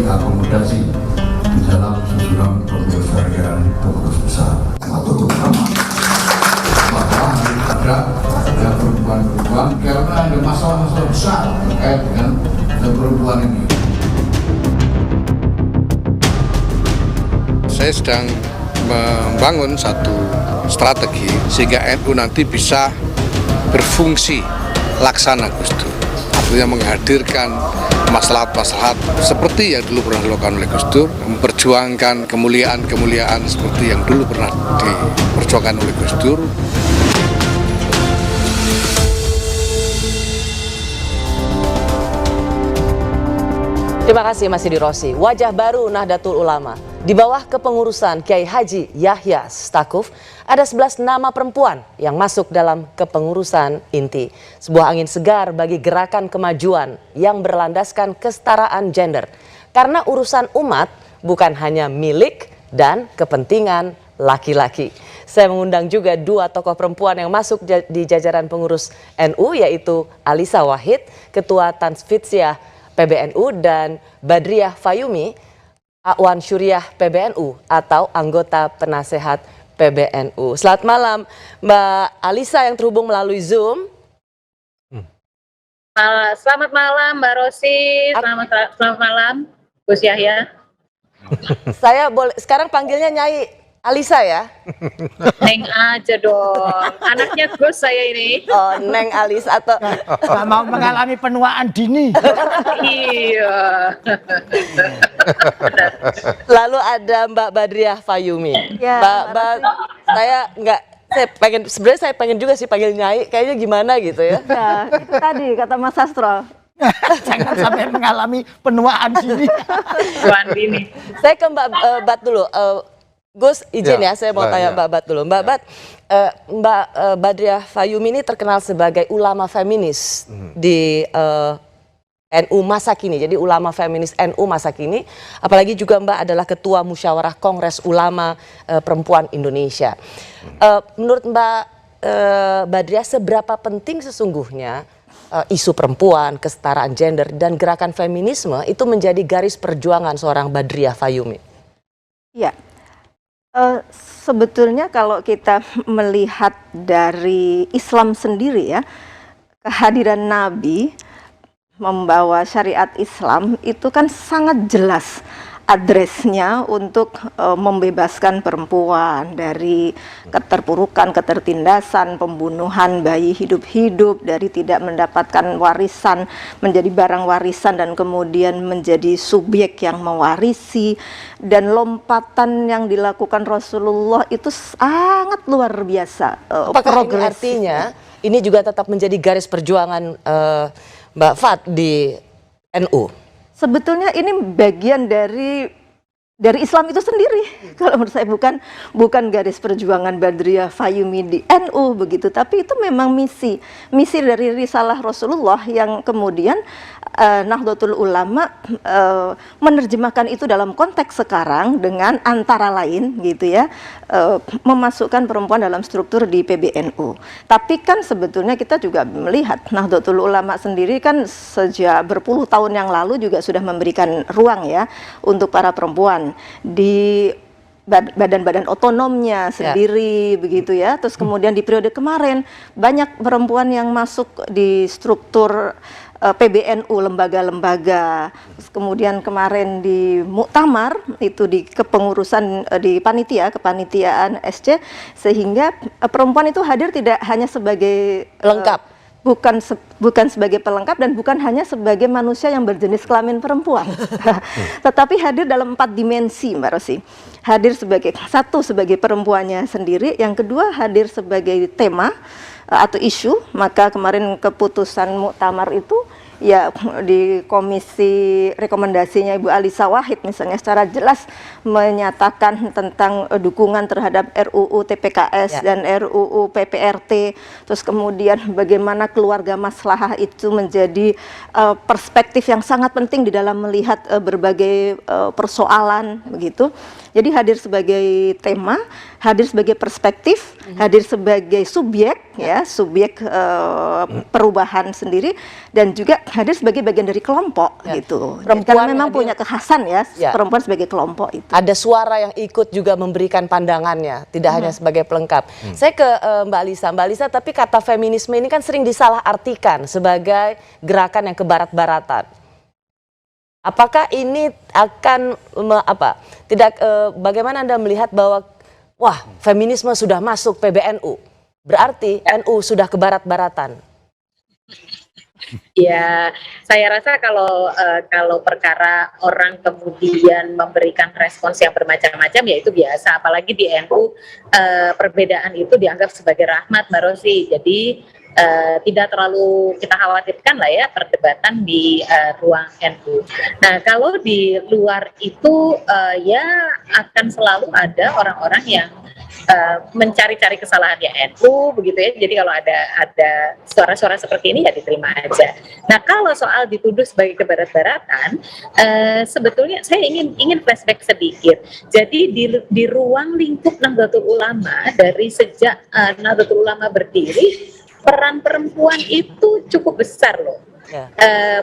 diakomodasi di dalam susunan pengurus-harian pengurus besar. Atau terutama bahwa harus ada perubahan-perubahan karena ada masalah-masalah besar terkait dengan perempuan ini. Saya sedang membangun satu strategi sehingga NU nanti bisa berfungsi laksana Gus Dur. Artinya menghadirkan maslahat-maslahat seperti yang dulu pernah dilakukan oleh Gus Dur, memperjuangkan kemuliaan-kemuliaan seperti yang dulu pernah diperjuangkan oleh Gus Dur. Terima kasih Mas Sidi Rossi. Wajah baru Nahdlatul Ulama. Di bawah kepengurusan Kiai Haji Yahya Stakuf, ada 11 nama perempuan yang masuk dalam kepengurusan inti. Sebuah angin segar bagi gerakan kemajuan yang berlandaskan kesetaraan gender. Karena urusan umat bukan hanya milik dan kepentingan laki-laki. Saya mengundang juga dua tokoh perempuan yang masuk di jajaran pengurus NU, yaitu Alisa Wahid, Ketua Tansfidsyah PBNU, dan Badriah Fayumi, Awan Syuriah PBNU atau anggota penasehat PBNU. Selamat malam Mbak Alisa yang terhubung melalui Zoom. Selamat malam Mbak Rosi, selamat malam Gus Yahya. Saya boleh sekarang panggilnya Nyai Alisa ya? Neng aja dong, anaknya Gus saya ini. Oh, Neng Alisa atau Nggak mau mengalami penuaan dini. Iya. lalu ada Mbak Badriah Fayumi. Ya, Sebenarnya saya pengen juga sih panggil Nyai, kayaknya gimana gitu ya. Ya, itu tadi kata Mas Sastro. Jangan sampai mengalami penuaan dini. Tuan dini. Saya ke Mbak Bat dulu. Gus izin ya, saya mau tanya ya. Mbak Bat dulu. Mbak Bat, Mbak Badriah Fayumi ini terkenal sebagai ulama feminis di NU masa kini. Jadi ulama feminis NU masa kini. Apalagi juga Mbak adalah Ketua Musyawarah Kongres Ulama Perempuan Indonesia. Menurut Mbak Badriah, seberapa penting sesungguhnya isu perempuan, kesetaraan gender, dan gerakan feminisme itu menjadi garis perjuangan seorang Badriah Fayumi? Ya, sebetulnya kalau kita melihat dari Islam sendiri ya, kehadiran Nabi membawa syariat Islam itu kan sangat jelas adresnya untuk membebaskan perempuan dari keterpurukan, ketertindasan, pembunuhan bayi hidup-hidup, dari tidak mendapatkan warisan menjadi barang warisan dan kemudian menjadi subjek yang mewarisi, dan lompatan yang dilakukan Rasulullah itu sangat luar biasa. Apakah ini artinya ini juga tetap menjadi garis perjuangan Mbak Fat di NU? Sebetulnya ini bagian dari Islam itu sendiri. Kalau menurut saya bukan garis perjuangan Badriah Fayumi di NU begitu, tapi itu memang misi dari risalah Rasulullah yang kemudian Nahdlatul Ulama menerjemahkan itu dalam konteks sekarang dengan antara lain gitu ya, memasukkan perempuan dalam struktur di PBNU. Tapi kan sebetulnya kita juga melihat Nahdlatul Ulama sendiri kan sejak berpuluh tahun yang lalu juga sudah memberikan ruang ya untuk para perempuan di badan-badan otonomnya sendiri begitu ya. Terus kemudian di periode kemarin banyak perempuan yang masuk di struktur PBNU, lembaga-lembaga. Terus kemudian kemarin di muktamar itu di kepengurusan di kepanitiaan SC, sehingga perempuan itu hadir tidak hanya sebagai lengkap, bukan sebagai pelengkap dan bukan hanya sebagai manusia yang berjenis kelamin perempuan, tetapi hadir dalam 4 dimensi, Mbak Rosi. Hadir sebagai perempuannya sendiri, yang kedua hadir sebagai tema atau isu. Maka kemarin keputusan muktamar itu ya di komisi rekomendasinya Ibu Alisa Wahid misalnya secara jelas menyatakan tentang dukungan terhadap RUU TPKS dan RUU PPRT. Terus kemudian bagaimana keluarga maslahah itu menjadi perspektif yang sangat penting di dalam melihat berbagai persoalan begitu. Jadi hadir sebagai tema, hadir sebagai perspektif, hadir sebagai subjek, ya subjek perubahan sendiri, dan juga hadir sebagai bagian dari kelompok gitu. Perempuan Karena memang hadir. punya kekhasan ya, Ya. perempuan sebagai kelompok itu. Ada suara yang ikut juga memberikan pandangannya, tidak hanya sebagai pelengkap. Saya ke Mbak Lisa. Mbak Lisa, tapi kata feminisme ini kan sering disalahartikan sebagai gerakan yang ke barat-baratan. Apakah ini akan bagaimana Anda melihat bahwa wah, feminisme sudah masuk PBNU, berarti NU sudah ke barat-baratan? Ya, saya rasa kalau perkara orang kemudian memberikan respons yang bermacam-macam, ya itu biasa. Apalagi di NU perbedaan itu dianggap sebagai rahmat, Mbak Rosi. Jadi tidak terlalu kita khawatirkan lah ya perdebatan di ruang NU. Nah, kalau di luar itu ya akan selalu ada orang-orang yang mencari-cari kesalahannya NU begitu ya. Jadi kalau ada suara-suara seperti ini ya diterima aja. Nah, kalau soal dituduh sebagai kebarat-baratan, sebetulnya saya ingin flashback sedikit. Jadi di ruang lingkup Nahdlatul Ulama, dari sejak Nahdlatul Ulama berdiri, peran perempuan itu cukup besar loh. Ya.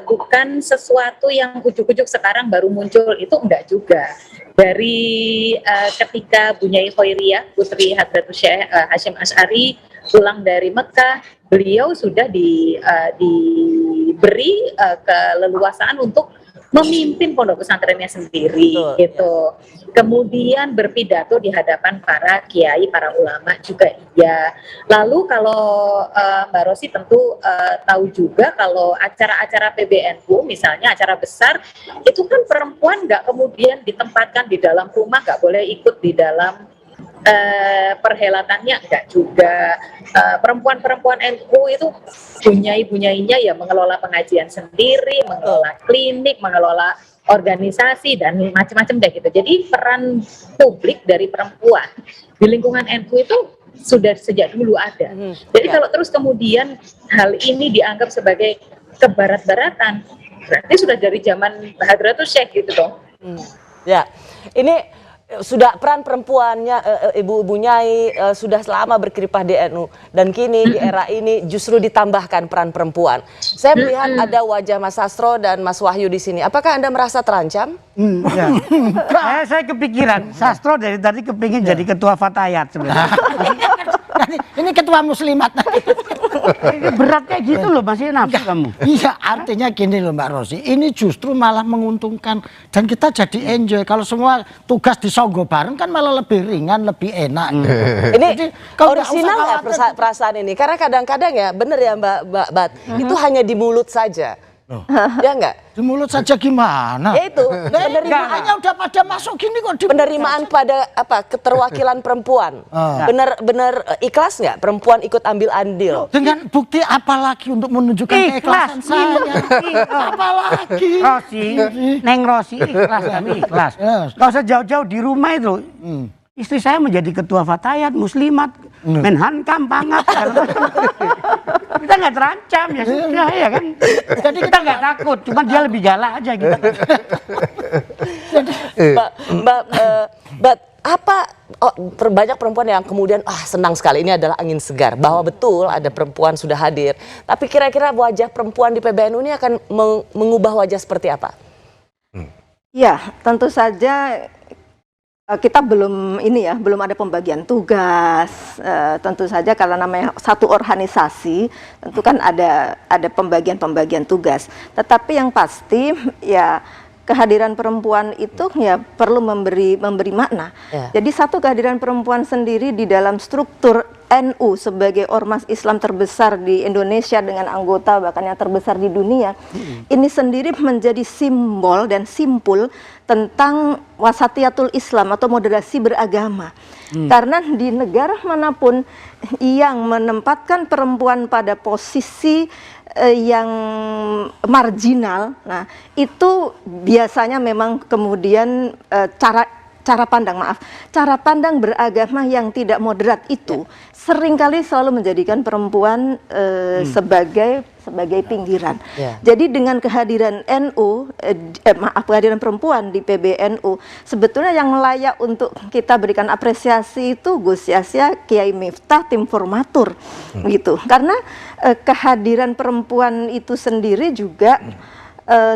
Bukan sesuatu yang ujuk-ujuk sekarang baru muncul, itu enggak juga. Dari ketika Bu Nyai Khoiriyah, Putri Hadratus Syekh Hasyim Asy'ari pulang dari Mekah, beliau sudah diberi keleluasaan untuk memimpin pondok pesantrennya sendiri. Betul, gitu. Kemudian berpidato di hadapan para kiai, para ulama juga iya. Lalu kalau Mbak Rosi tentu tahu juga kalau acara-acara PBNU, misalnya acara besar, itu kan perempuan nggak kemudian ditempatkan di dalam rumah, nggak boleh ikut di dalam perhelatannya, enggak juga. Perempuan-perempuan NU itu bunyai-bunyainya ya mengelola pengajian sendiri, mengelola klinik, mengelola organisasi dan macam-macam kayak gitu. Jadi peran publik dari perempuan di lingkungan NU itu sudah sejak dulu ada. Jadi kalau terus kemudian hal ini dianggap sebagai kebarat-baratan, berarti sudah dari zaman Hadratus Syekh gitu dong. Ya, ini sudah peran perempuannya Ibu Nyai sudah lama berkiprah di NU, dan kini di era ini justru ditambahkan peran perempuan. Saya melihat ada wajah Mas Sastro dan Mas Wahyu di sini. Apakah Anda merasa terancam? Ya. Saya kepikiran, Sastro dari tadi kepingin jadi ketua Fatayat sebenarnya. Ini ketua muslimat. Ini berat kayak gitu loh, masih nafsu kamu. Iya, artinya gini loh Mbak Rosi, ini justru malah menguntungkan dan kita jadi enjoy. Kalau semua tugas disogok bareng kan malah lebih ringan, lebih enak. Ini Jadi, kalau nggak orisinal usah nggak khawatir. perasaan ini? Karena kadang-kadang ya, bener ya Mbak Bat, itu hanya di mulut saja. Ya enggak? Di mulut saja gimana? Ya itu, Penerimaannya udah pada masuk gini kok di penerimaan pada keterwakilan perempuan. Bener ikhlas nggak perempuan ikut ambil andil? dengan bukti apa lagi untuk menunjukkan keikhlasan saya? Apalagi? Rosi, Neng Rosi ikhlas, kami ikhlas. Gak usah jauh-jauh di rumah itu. Istri saya menjadi ketua Fatayat, muslimat, Menhankam, Pangap. Kita nggak terancam ya sudah ya kan. Jadi kita nggak takut, cuma dia lebih galak aja gitu. Mbak, apa banyak perempuan yang kemudian senang sekali, ini adalah angin segar bahwa betul ada perempuan sudah hadir. Tapi kira-kira wajah perempuan di PBNU ini akan mengubah wajah seperti apa? Ya, tentu saja kita belum ada pembagian tugas. Tentu saja karena namanya satu organisasi, tentu kan ada pembagian tugas. Tetapi yang pasti ya kehadiran perempuan itu ya perlu memberi makna. Ya. Jadi satu kehadiran perempuan sendiri di dalam struktur NU sebagai ormas Islam terbesar di Indonesia dengan anggota bahkan yang terbesar di dunia, ini sendiri menjadi simbol dan simpul tentang wasatiyatul Islam atau moderasi beragama. Karena di negara manapun yang menempatkan perempuan pada posisi yang marginal, nah itu biasanya memang kemudian cara pandang beragama yang tidak moderat itu seringkali selalu menjadikan perempuan sebagai pinggiran. Jadi dengan kehadiran kehadiran perempuan di PBNU, sebetulnya yang layak untuk kita berikan apresiasi itu Gus Yahya, Kiai Miftah, tim formatur, gitu. Karena kehadiran perempuan itu sendiri juga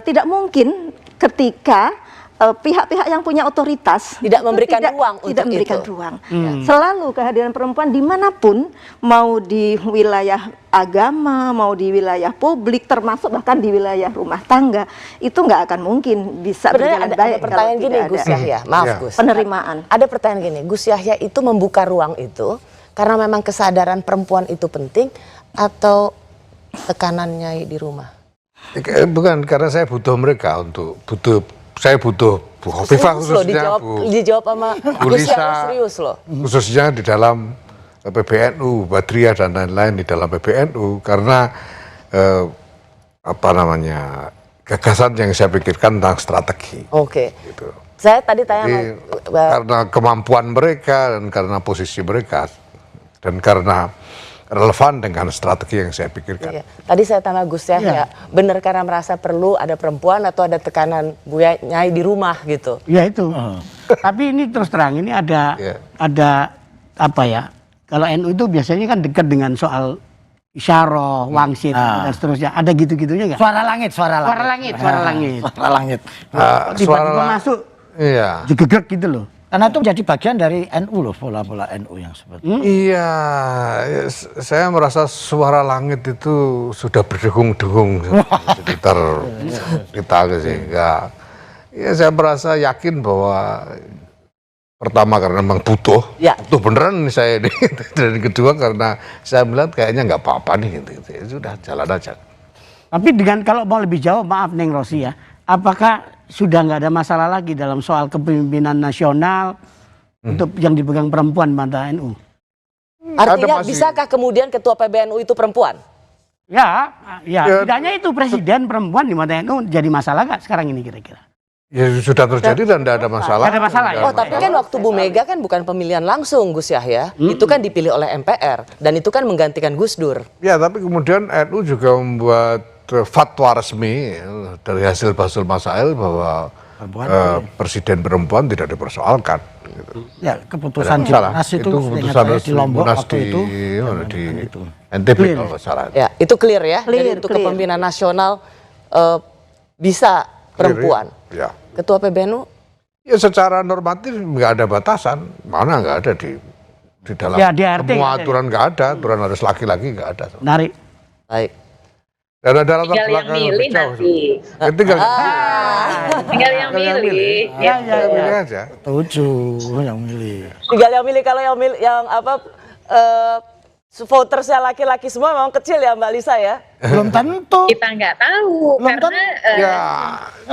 tidak mungkin ketika pihak-pihak yang punya otoritas Tidak memberikan ruang untuk memberikan itu. ruang. Selalu kehadiran perempuan dimanapun, mau di wilayah agama, mau di wilayah publik, termasuk bahkan di wilayah rumah tangga, itu nggak akan mungkin bisa Sebenarnya berjalan ada baik kalau pertanyaan gini, tidak Gus ada Yahya, maaf Ya. Gus. penerimaan. Ada pertanyaan gini, Gus Yahya itu membuka ruang itu karena memang kesadaran perempuan itu penting atau tekanannya di rumah? Bukan, karena saya butuh mereka saya butuh Bu Khofifah Serius loh, khususnya, dijawab sama Bu Gus Yahya, Lisa, serius loh. khususnya di dalam PBNU, Badriah dan lain-lain di dalam PBNU, karena gagasan yang saya pikirkan tentang strategi. Oke. Gitu. Saya tadi tanya Jadi, sama karena kemampuan mereka dan karena posisi mereka dan karena relevan dengan strategi yang saya pikirkan. Iya. Tadi saya tanya Gus Yahya, benar karena merasa perlu ada perempuan atau ada tekanan Buya Nyai di rumah gitu? Ya itu. Tapi ini terus terang ini ada apa ya? Kalau NU itu biasanya kan dekat dengan soal isyarah, wangsit dan seterusnya. Ada gitu-gitunya nggak? Suara langit. Suara langit. Suara langit. Tiba-tiba masuk Iya. jegegek gitu loh. Karena itu menjadi bagian dari NU loh, pola-pola NU yang seperti itu. Iya, saya merasa suara langit itu sudah berdengung-dengung sekitar kita sehingga ya saya merasa yakin bahwa pertama karena memang butuh beneran nih saya ini, dan kedua karena saya melihat kayaknya nggak apa-apa nih gitu. Ya sudah jalan aja. Tapi dengan kalau mau lebih jauh, maaf Neng Rosi ya, apakah sudah nggak ada masalah lagi dalam soal kepemimpinan nasional untuk yang dipegang perempuan mata NU? Artinya bisakah kemudian ketua PBNU itu perempuan? Ya, tidaknya itu presiden perempuan di mata NU jadi masalah nggak sekarang ini kira-kira? Ya sudah terjadi dan tidak ada masalah. Nggak ada masalah ya? Oh, tapi kan waktu Bu Mega kan bukan pemilihan langsung Gus Yahya, itu kan dipilih oleh MPR dan itu kan menggantikan Gus Dur. Ya, tapi kemudian NU juga membuat fatwa resmi dari hasil Basul Masail bahwa presiden perempuan tidak dipersoalkan. Gitu. Ya, keputusan Salah. Munas itu keputusan di Lombok Munas waktu itu. di NTB kalau nggak salah. Ya, itu clear ya. Clear, Jadi untuk clear. kepemimpinan nasional bisa perempuan. Ya. Ketua PBNU? Ya secara normatif nggak ada batasan, mana nggak ada di dalam Ya, di RT semua nggak ada. aturan nggak ada, aturan harus laki-laki nggak ada. Narik. Baik. Dan dalam Tinggal yang milih nanti. Tinggal Tinggal yang milih. Ya, milih aja. Tujuh yang milih. Tinggal yang milih, kalau yang milih yang apa votersnya laki-laki semua memang kecil ya Mbak Lisa ya? Belum tentu. Kita nggak tahu Belum karena Ya,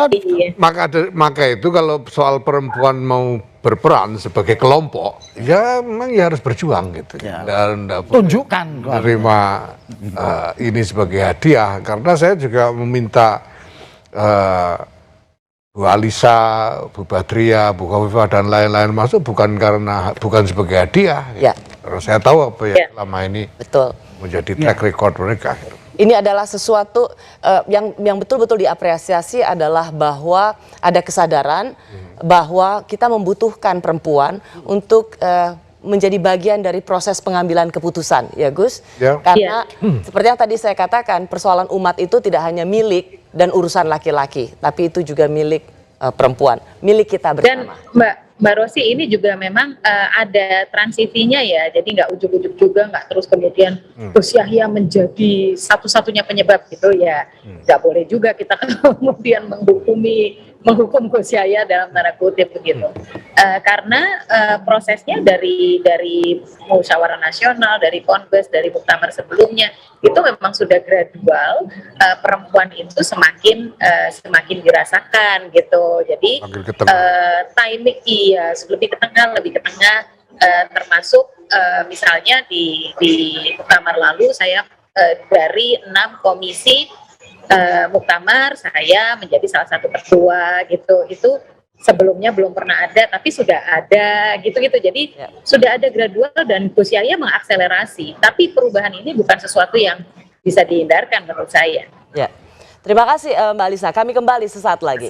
iya. maka itu kalau soal perempuan mau berperan sebagai kelompok, ya memang ya harus berjuang gitu. Dan nggak boleh Tunjukkan. menerima ini sebagai hadiah. Karena saya juga meminta Bu Alisa, Bu Badriah, Bu Khofifah dan lain-lain masuk bukan sebagai hadiah. Ya. Karena saya tahu apa yang selama ini Betul. menjadi track record mereka. Gitu. Ini adalah sesuatu yang betul-betul diapresiasi adalah bahwa ada kesadaran bahwa kita membutuhkan perempuan untuk menjadi bagian dari proses pengambilan keputusan, ya Gus? Ya. Karena seperti yang tadi saya katakan, persoalan umat itu tidak hanya milik dan urusan laki-laki, tapi itu juga milik perempuan, milik kita Dan bersama. Mbak Rosi ini juga memang ada transisinya ya, jadi nggak ujuk-ujuk juga, nggak terus kemudian Gus Yahya menjadi satu-satunya penyebab gitu ya, nggak boleh juga kita kemudian menghukum Gus Yahya dalam tanda kutip begitu, karena prosesnya dari musyawarah nasional, dari konbes, dari muktamar sebelumnya itu memang sudah gradual, perempuan itu semakin dirasakan gitu, jadi timing lebih ke tengah, termasuk misalnya di muktamar lalu saya dari 6 komisi muktamar saya menjadi salah satu ketua gitu, itu sebelumnya belum pernah ada, tapi sudah ada gitu-gitu. Jadi sudah ada gradual dan Gus Yahya mengakselerasi. Tapi perubahan ini bukan sesuatu yang bisa dihindarkan menurut saya. Ya. Terima kasih Mbak Alisa. Kami kembali sesaat lagi.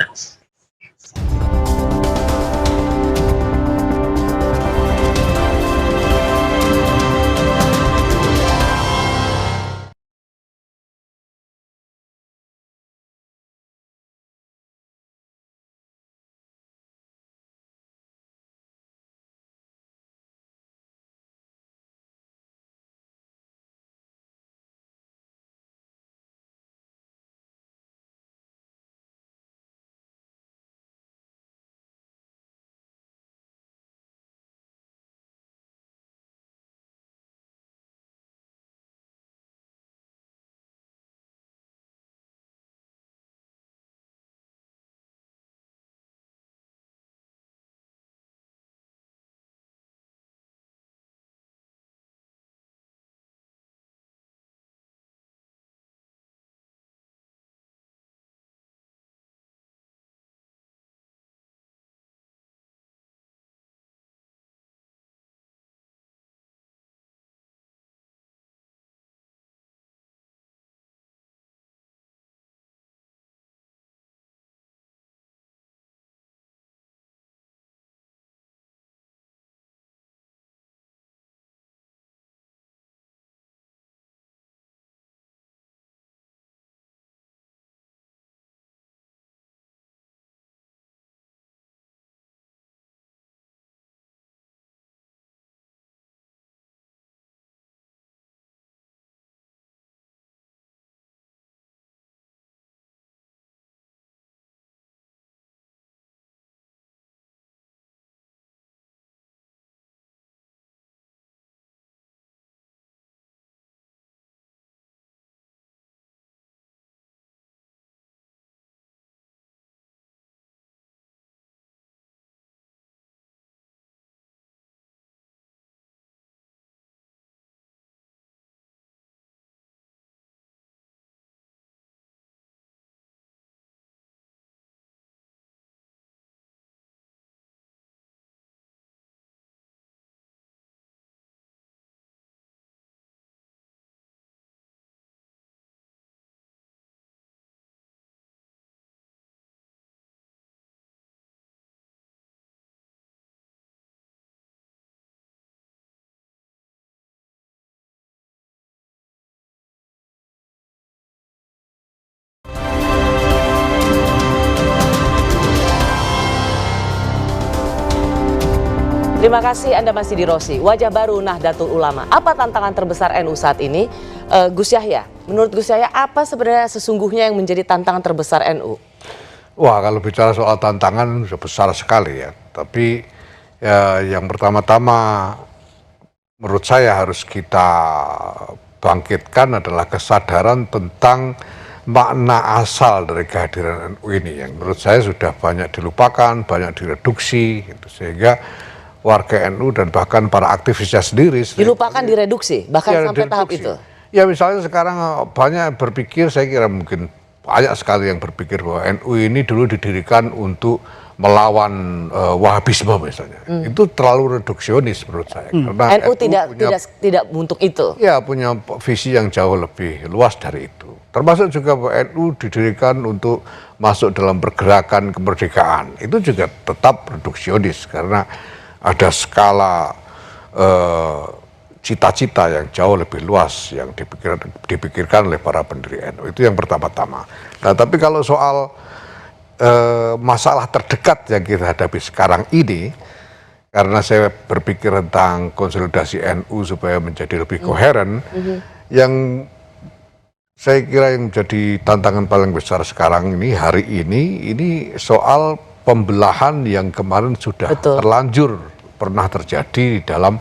Terima kasih Anda masih di Rosi, wajah baru Nahdlatul Ulama. Apa tantangan terbesar NU saat ini? Gus Yahya, menurut Gus Yahya apa sebenarnya sesungguhnya yang menjadi tantangan terbesar NU? Wah, kalau bicara soal tantangan sudah besar sekali ya. Tapi ya, yang pertama-tama menurut saya harus kita bangkitkan adalah kesadaran tentang makna asal dari kehadiran NU ini yang menurut saya sudah banyak dilupakan, banyak direduksi, gitu. Sehingga warga NU dan bahkan para aktivisnya sendiri dilupakan, direduksi, bahkan ya, sampai tahap itu. Ya misalnya sekarang banyak berpikir, saya kira mungkin banyak sekali yang berpikir bahwa NU ini dulu didirikan untuk melawan Wahabisme misalnya. Itu terlalu reduksionis menurut saya. Karena NU tidak untuk itu. Ya punya visi yang jauh lebih luas dari itu. Termasuk juga bahwa NU didirikan untuk masuk dalam pergerakan kemerdekaan. Itu juga tetap reduksionis karena ada skala cita-cita yang jauh lebih luas yang dipikirkan oleh para pendiri NU. Itu yang pertama-tama. Nah, tapi kalau soal masalah terdekat yang kita hadapi sekarang ini, karena saya berpikir tentang konsolidasi NU supaya menjadi lebih koheren, yang saya kira yang menjadi tantangan paling besar sekarang ini, hari ini soal pembelahan yang kemarin sudah terlanjur pernah terjadi di dalam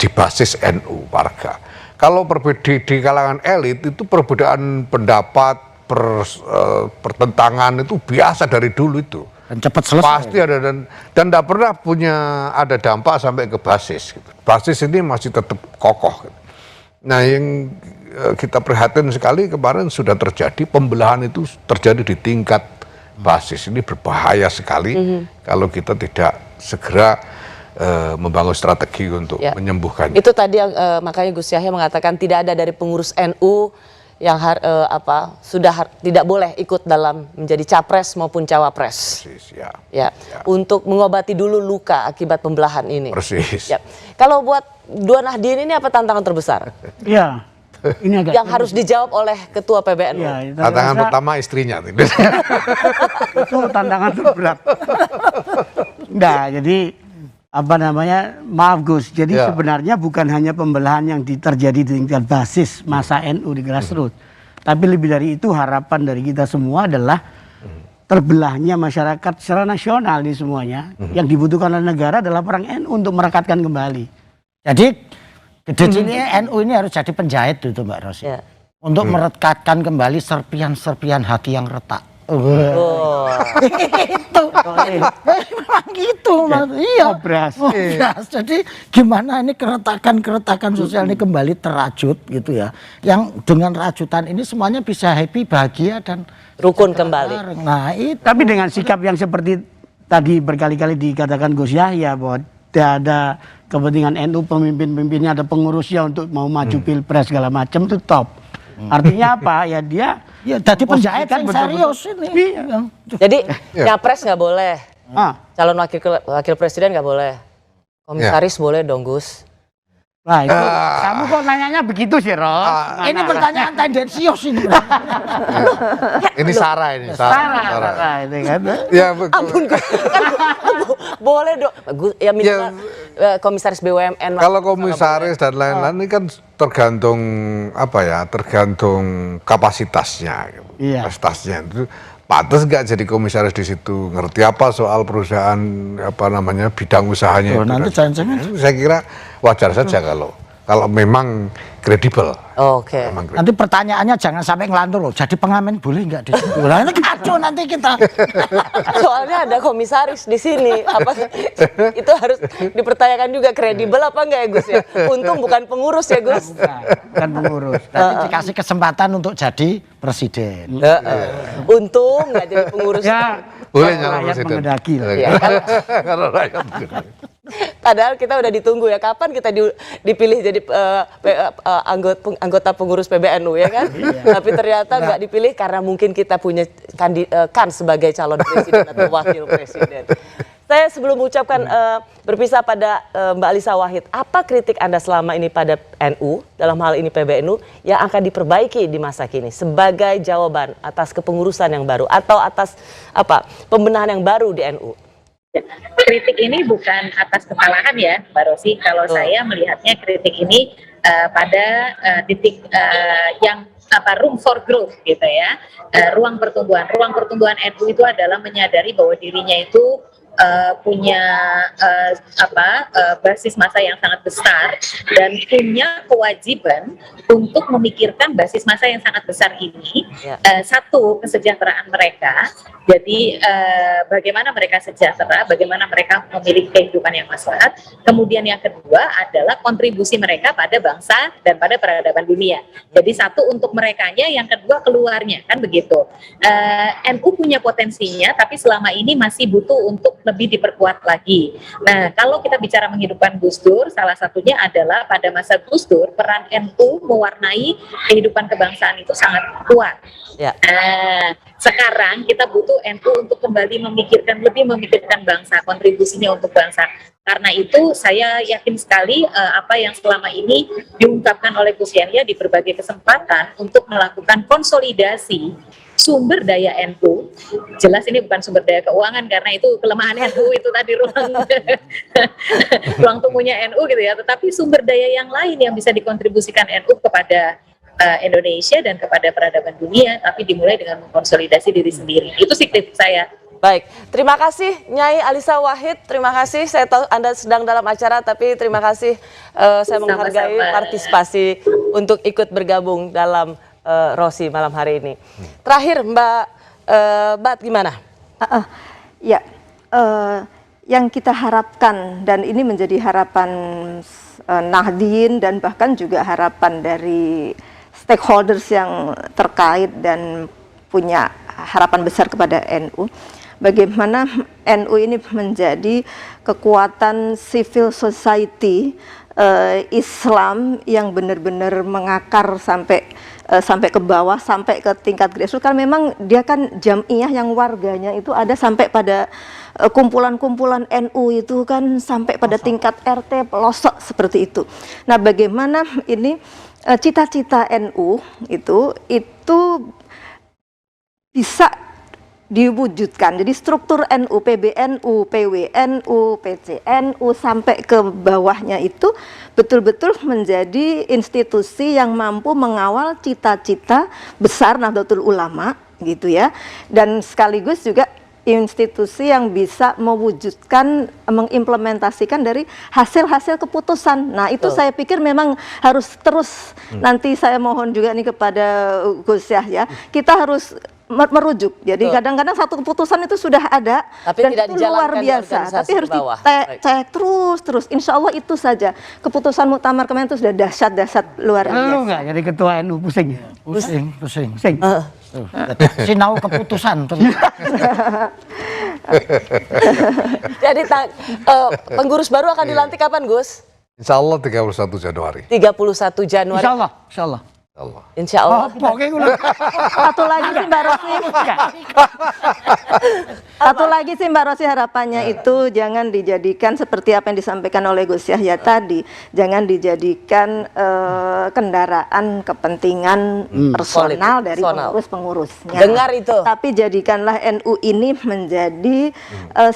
di basis NU warga. Kalau di kalangan elit itu perbedaan pendapat, pertentangan itu biasa dari dulu itu. Dan cepat selesai. Pasti ada dan tidak pernah ada dampak sampai ke basis. Gitu. Basis ini masih tetap kokoh. Gitu. Nah yang kita prihatin sekali kemarin sudah terjadi pembelahan itu terjadi di tingkat basis ini berbahaya sekali kalau kita tidak segera membangun strategi untuk menyembuhkannya. Itu tadi yang makanya Gus Yahya mengatakan tidak ada dari pengurus NU yang tidak boleh ikut dalam menjadi capres maupun cawapres. Persis, Untuk mengobati dulu luka akibat pembelahan ini. Persis. Kalau buat Dua Nahdien ini apa tantangan terbesar? Ya, ini agak Yang harus dijawab oleh Ketua PBNU. Ya, Tantangan pertama istrinya. itu tantangan terberat. Nah, jadi maaf Gus, jadi sebenarnya bukan hanya pembelahan yang terjadi di tingkat basis masa NU di grassroots, tapi lebih dari itu harapan dari kita semua adalah terbelahnya masyarakat secara nasional ini semuanya. Yang dibutuhkan oleh negara adalah perang NU untuk merekatkan kembali. Jadi gede ini NU ini harus jadi penjahit itu Mbak Rosi. Untuk merekatkan kembali serpian-serpian hati yang retak. Itu memang gitu Mas. Iya. Obras. Jadi gimana ini keretakan sosial ini kembali terajut gitu ya. Yang dengan rajutan ini semuanya bisa happy, bahagia dan rukun kembali. Nah, tapi dengan sikap yang seperti tadi berkali-kali dikatakan Gus Yahya bahwa tidak ada kepentingan NU, pemimpin-pemimpinnya ada pengurusnya untuk mau maju pilpres segala macam, itu top. Artinya apa? Ya dia tadi penjahit yang serius ini. Jadi nyapres nggak boleh, calon wakil presiden nggak boleh, komisaris boleh dong Gus. Nah itu kamu kok nanyanya begitu sih Ros? Ini pertanyaan tendensius ini. Ini Sarah ini. Sarah itu kan. Ya Ampun Gus, boleh dong. Ya minimal komisaris BUMN. Kalau komisaris dan lain-lain ini kan tergantung tergantung kapasitasnya, prestasinya itu. Pantas nggak jadi komisaris di situ, ngerti apa soal perusahaan bidang usahanya itu. Nanti jangan-jangan saya kira wajar saja kalau memang kredibel. Oke. Nanti pertanyaannya jangan sampai ngelantur loh. Jadi pengamen boleh nggak di situ? Lah ini kacau nanti kita. Soalnya ada komisaris di sini. Itu harus dipertanyakan juga kredibel apa enggak ya Gus ya? Untung bukan pengurus ya Gus. Bukan pengurus. Tapi dikasih kesempatan untuk jadi presiden. Untung nggak jadi pengurus. Ya, boleh rakyat presiden. mengedaki lah. Kalau rakyat Padahal kita udah ditunggu ya, kapan kita dipilih jadi anggota pengurus PBNU ya kan? Tapi ternyata nggak dipilih karena mungkin kita punya kan sebagai calon presiden atau wakil presiden. Saya sebelum mengucapkan berpisah pada Mbak Alisa Wahid, apa kritik Anda selama ini pada NU, dalam hal ini PBNU, yang akan diperbaiki di masa kini sebagai jawaban atas kepengurusan yang baru atau atas pembenahan yang baru di NU? Kritik ini bukan atas kesalahan ya, Mbak Rosi. Kalau saya melihatnya kritik ini pada titik yang room for growth gitu ya, ruang pertumbuhan. Ruang pertumbuhan NU itu adalah menyadari bahwa dirinya itu punya basis massa yang sangat besar dan punya kewajiban untuk memikirkan basis massa yang sangat besar ini. Satu, kesejahteraan mereka. Jadi bagaimana mereka sejahtera, bagaimana mereka memiliki kehidupan yang maslahat. Kemudian yang kedua adalah kontribusi mereka pada bangsa dan pada peradaban dunia. Jadi satu untuk merekanya, yang kedua keluarnya, kan begitu. NU punya potensinya, tapi selama ini masih butuh untuk lebih diperkuat lagi. Nah, kalau kita bicara menghidupkan Gus Dur, salah satunya adalah pada masa Gus Dur, peran NU mewarnai kehidupan kebangsaan itu sangat kuat. Sekarang kita butuh NU untuk kembali lebih memikirkan bangsa, kontribusinya untuk bangsa. Karena itu saya yakin sekali apa yang selama ini diungkapkan oleh Gus Yahya di berbagai kesempatan untuk melakukan konsolidasi sumber daya NU. Jelas ini bukan sumber daya keuangan karena itu kelemahan NU itu tadi ruang tunggunya NU gitu ya, tetapi sumber daya yang lain yang bisa dikontribusikan NU kepada Indonesia dan kepada peradaban dunia, tapi dimulai dengan mengkonsolidasi diri sendiri. Itu sih kritik saya. Baik, terima kasih Nyai Alisa Wahid, terima kasih. Saya tahu Anda sedang dalam acara, tapi terima kasih saya menghargai partisipasi untuk ikut bergabung dalam Rosi malam hari ini. Terakhir Mbak Bat gimana? Yang kita harapkan, dan ini menjadi harapan Nahdien dan bahkan juga harapan dari stakeholders yang terkait dan punya harapan besar kepada NU. Bagaimana NU ini menjadi kekuatan civil society Islam yang benar-benar mengakar sampai ke bawah, sampai ke tingkat grassroots. Kan memang dia kan jamiah yang warganya itu ada sampai pada kumpulan-kumpulan NU itu kan sampai pada tingkat RT pelosok seperti itu. Nah, bagaimana ini cita-cita NU itu bisa diwujudkan. Jadi struktur NU, PBNU, PWNU, PCNU sampai ke bawahnya itu betul-betul menjadi institusi yang mampu mengawal cita-cita besar Nahdlatul Ulama gitu ya. Dan sekaligus juga institusi yang bisa mewujudkan, mengimplementasikan dari hasil-hasil keputusan. Nah, itu saya pikir memang harus terus, nanti saya mohon juga nih kepada Gus Yahya, kita harus merujuk. Jadi kadang-kadang satu keputusan itu sudah ada tapi dan tidak itu luar dijalankan di biasa, organisasi tapi harus bawah. dicek terus. Insya Allah itu saja. Keputusan Muktamar kemarin itu sudah dahsyat luar biasa. Lu nggak jadi ketua NU pusing ya? Pusing. Pusing. Sinau keputusan terus. Jadi pengurus baru akan dilantik kapan, Gus? Insya Allah 31 Januari. 31 Januari. Insya Allah, insya Allah. Allah. Insya Allah. Pokoknya gue Satu lagi sih Mbak Rosi. Satu lagi sih Mbak Rosi, harapannya itu jangan dijadikan seperti apa yang disampaikan oleh Gus Yahya tadi. Jangan dijadikan kendaraan kepentingan personal dari pengurus-pengurusnya. Dengar itu. Tapi jadikanlah NU ini menjadi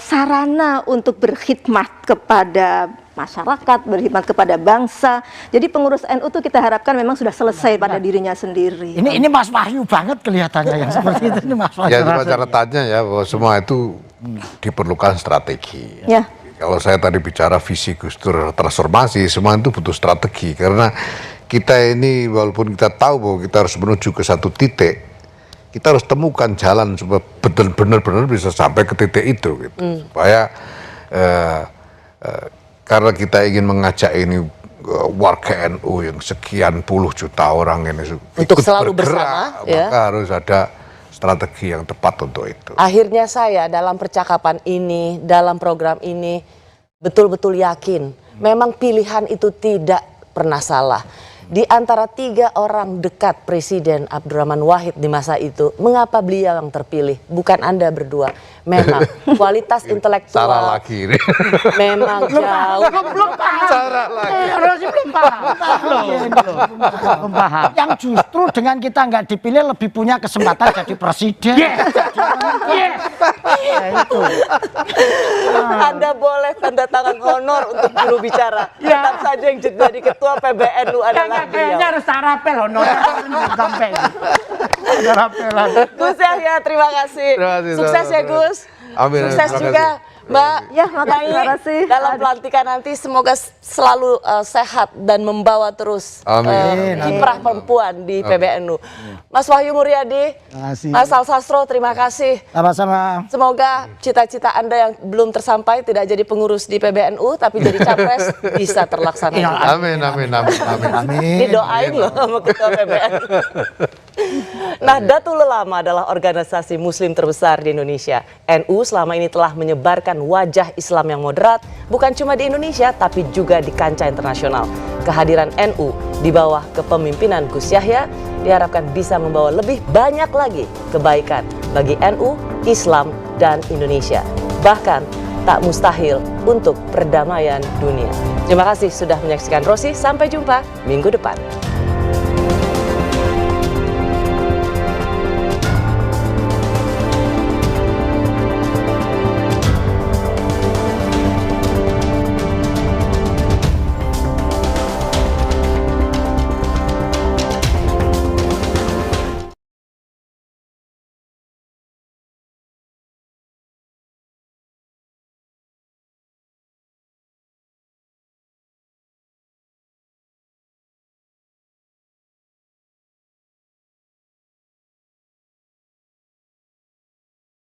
sarana untuk berkhidmat kepada masyarakat, berkhidmat kepada bangsa. Jadi pengurus NU itu kita harapkan memang sudah selesai pada dirinya sendiri. Ini Mas Wahyu banget kelihatannya yang seperti itu. Ini Mas Wahyu. Ya cuma catatannya ya bahwa semua itu diperlukan strategi. Ya. Kalau saya tadi bicara visi Gus Dur transformasi, semua itu butuh strategi karena kita ini walaupun kita tahu bahwa kita harus menuju ke satu titik, kita harus temukan jalan supaya benar-benar bisa sampai ke titik itu gitu. Supaya karena kita ingin mengajak ini warga NU yang sekian puluh juta orang ini Untuk ikut selalu bergerak, bersama, ya. maka harus ada strategi yang tepat untuk itu. Akhirnya saya dalam percakapan ini, dalam program ini betul-betul yakin memang pilihan itu tidak pernah salah. Di antara 3 orang dekat Presiden Abdurrahman Wahid di masa itu, mengapa beliau yang terpilih? Bukan Anda berdua. Memang kualitas intelektual. Salah lagi ini. Memang jauh. belum paham. Salah lagi. Rosi belum paham. Belum paham. Yang justru dengan kita nggak dipilih lebih punya kesempatan jadi presiden. Anda boleh tanda tangan honor untuk juru bicara. Tetap saja yang jadi ketua PBNU adalah Kayaknya beliau. harus sarapel honor sampai. Sarapelan. Gus Yahya, terima kasih. Terima kasih, Sukses ya sama-sama. Gus. Amin, Sukses terima juga kasih. Mbak. Ya, makasih, Nyai, terima kasih. dalam pelantikan nanti semoga selalu sehat dan membawa terus Amin. kiprah perempuan di PBNU. Mas Wahyu Muryadi, kasih. Mas Al Sastro, terima kasih. Sama-sama. Semoga cita-cita Anda yang belum tersampai tidak jadi pengurus di PBNU tapi jadi capres bisa terlaksana. Amin, amin, amin, amin. Amin. Didoain loh sama ketua PBNU. Nahdlatul Ulama adalah organisasi muslim terbesar di Indonesia. NU selama ini telah menyebarkan wajah Islam yang moderat bukan cuma di Indonesia tapi juga di kancah internasional. Kehadiran NU di bawah kepemimpinan Gus Yahya diharapkan bisa membawa lebih banyak lagi kebaikan bagi NU, Islam, dan Indonesia. Bahkan tak mustahil untuk perdamaian dunia. Terima kasih sudah menyaksikan Rosi, sampai jumpa minggu depan.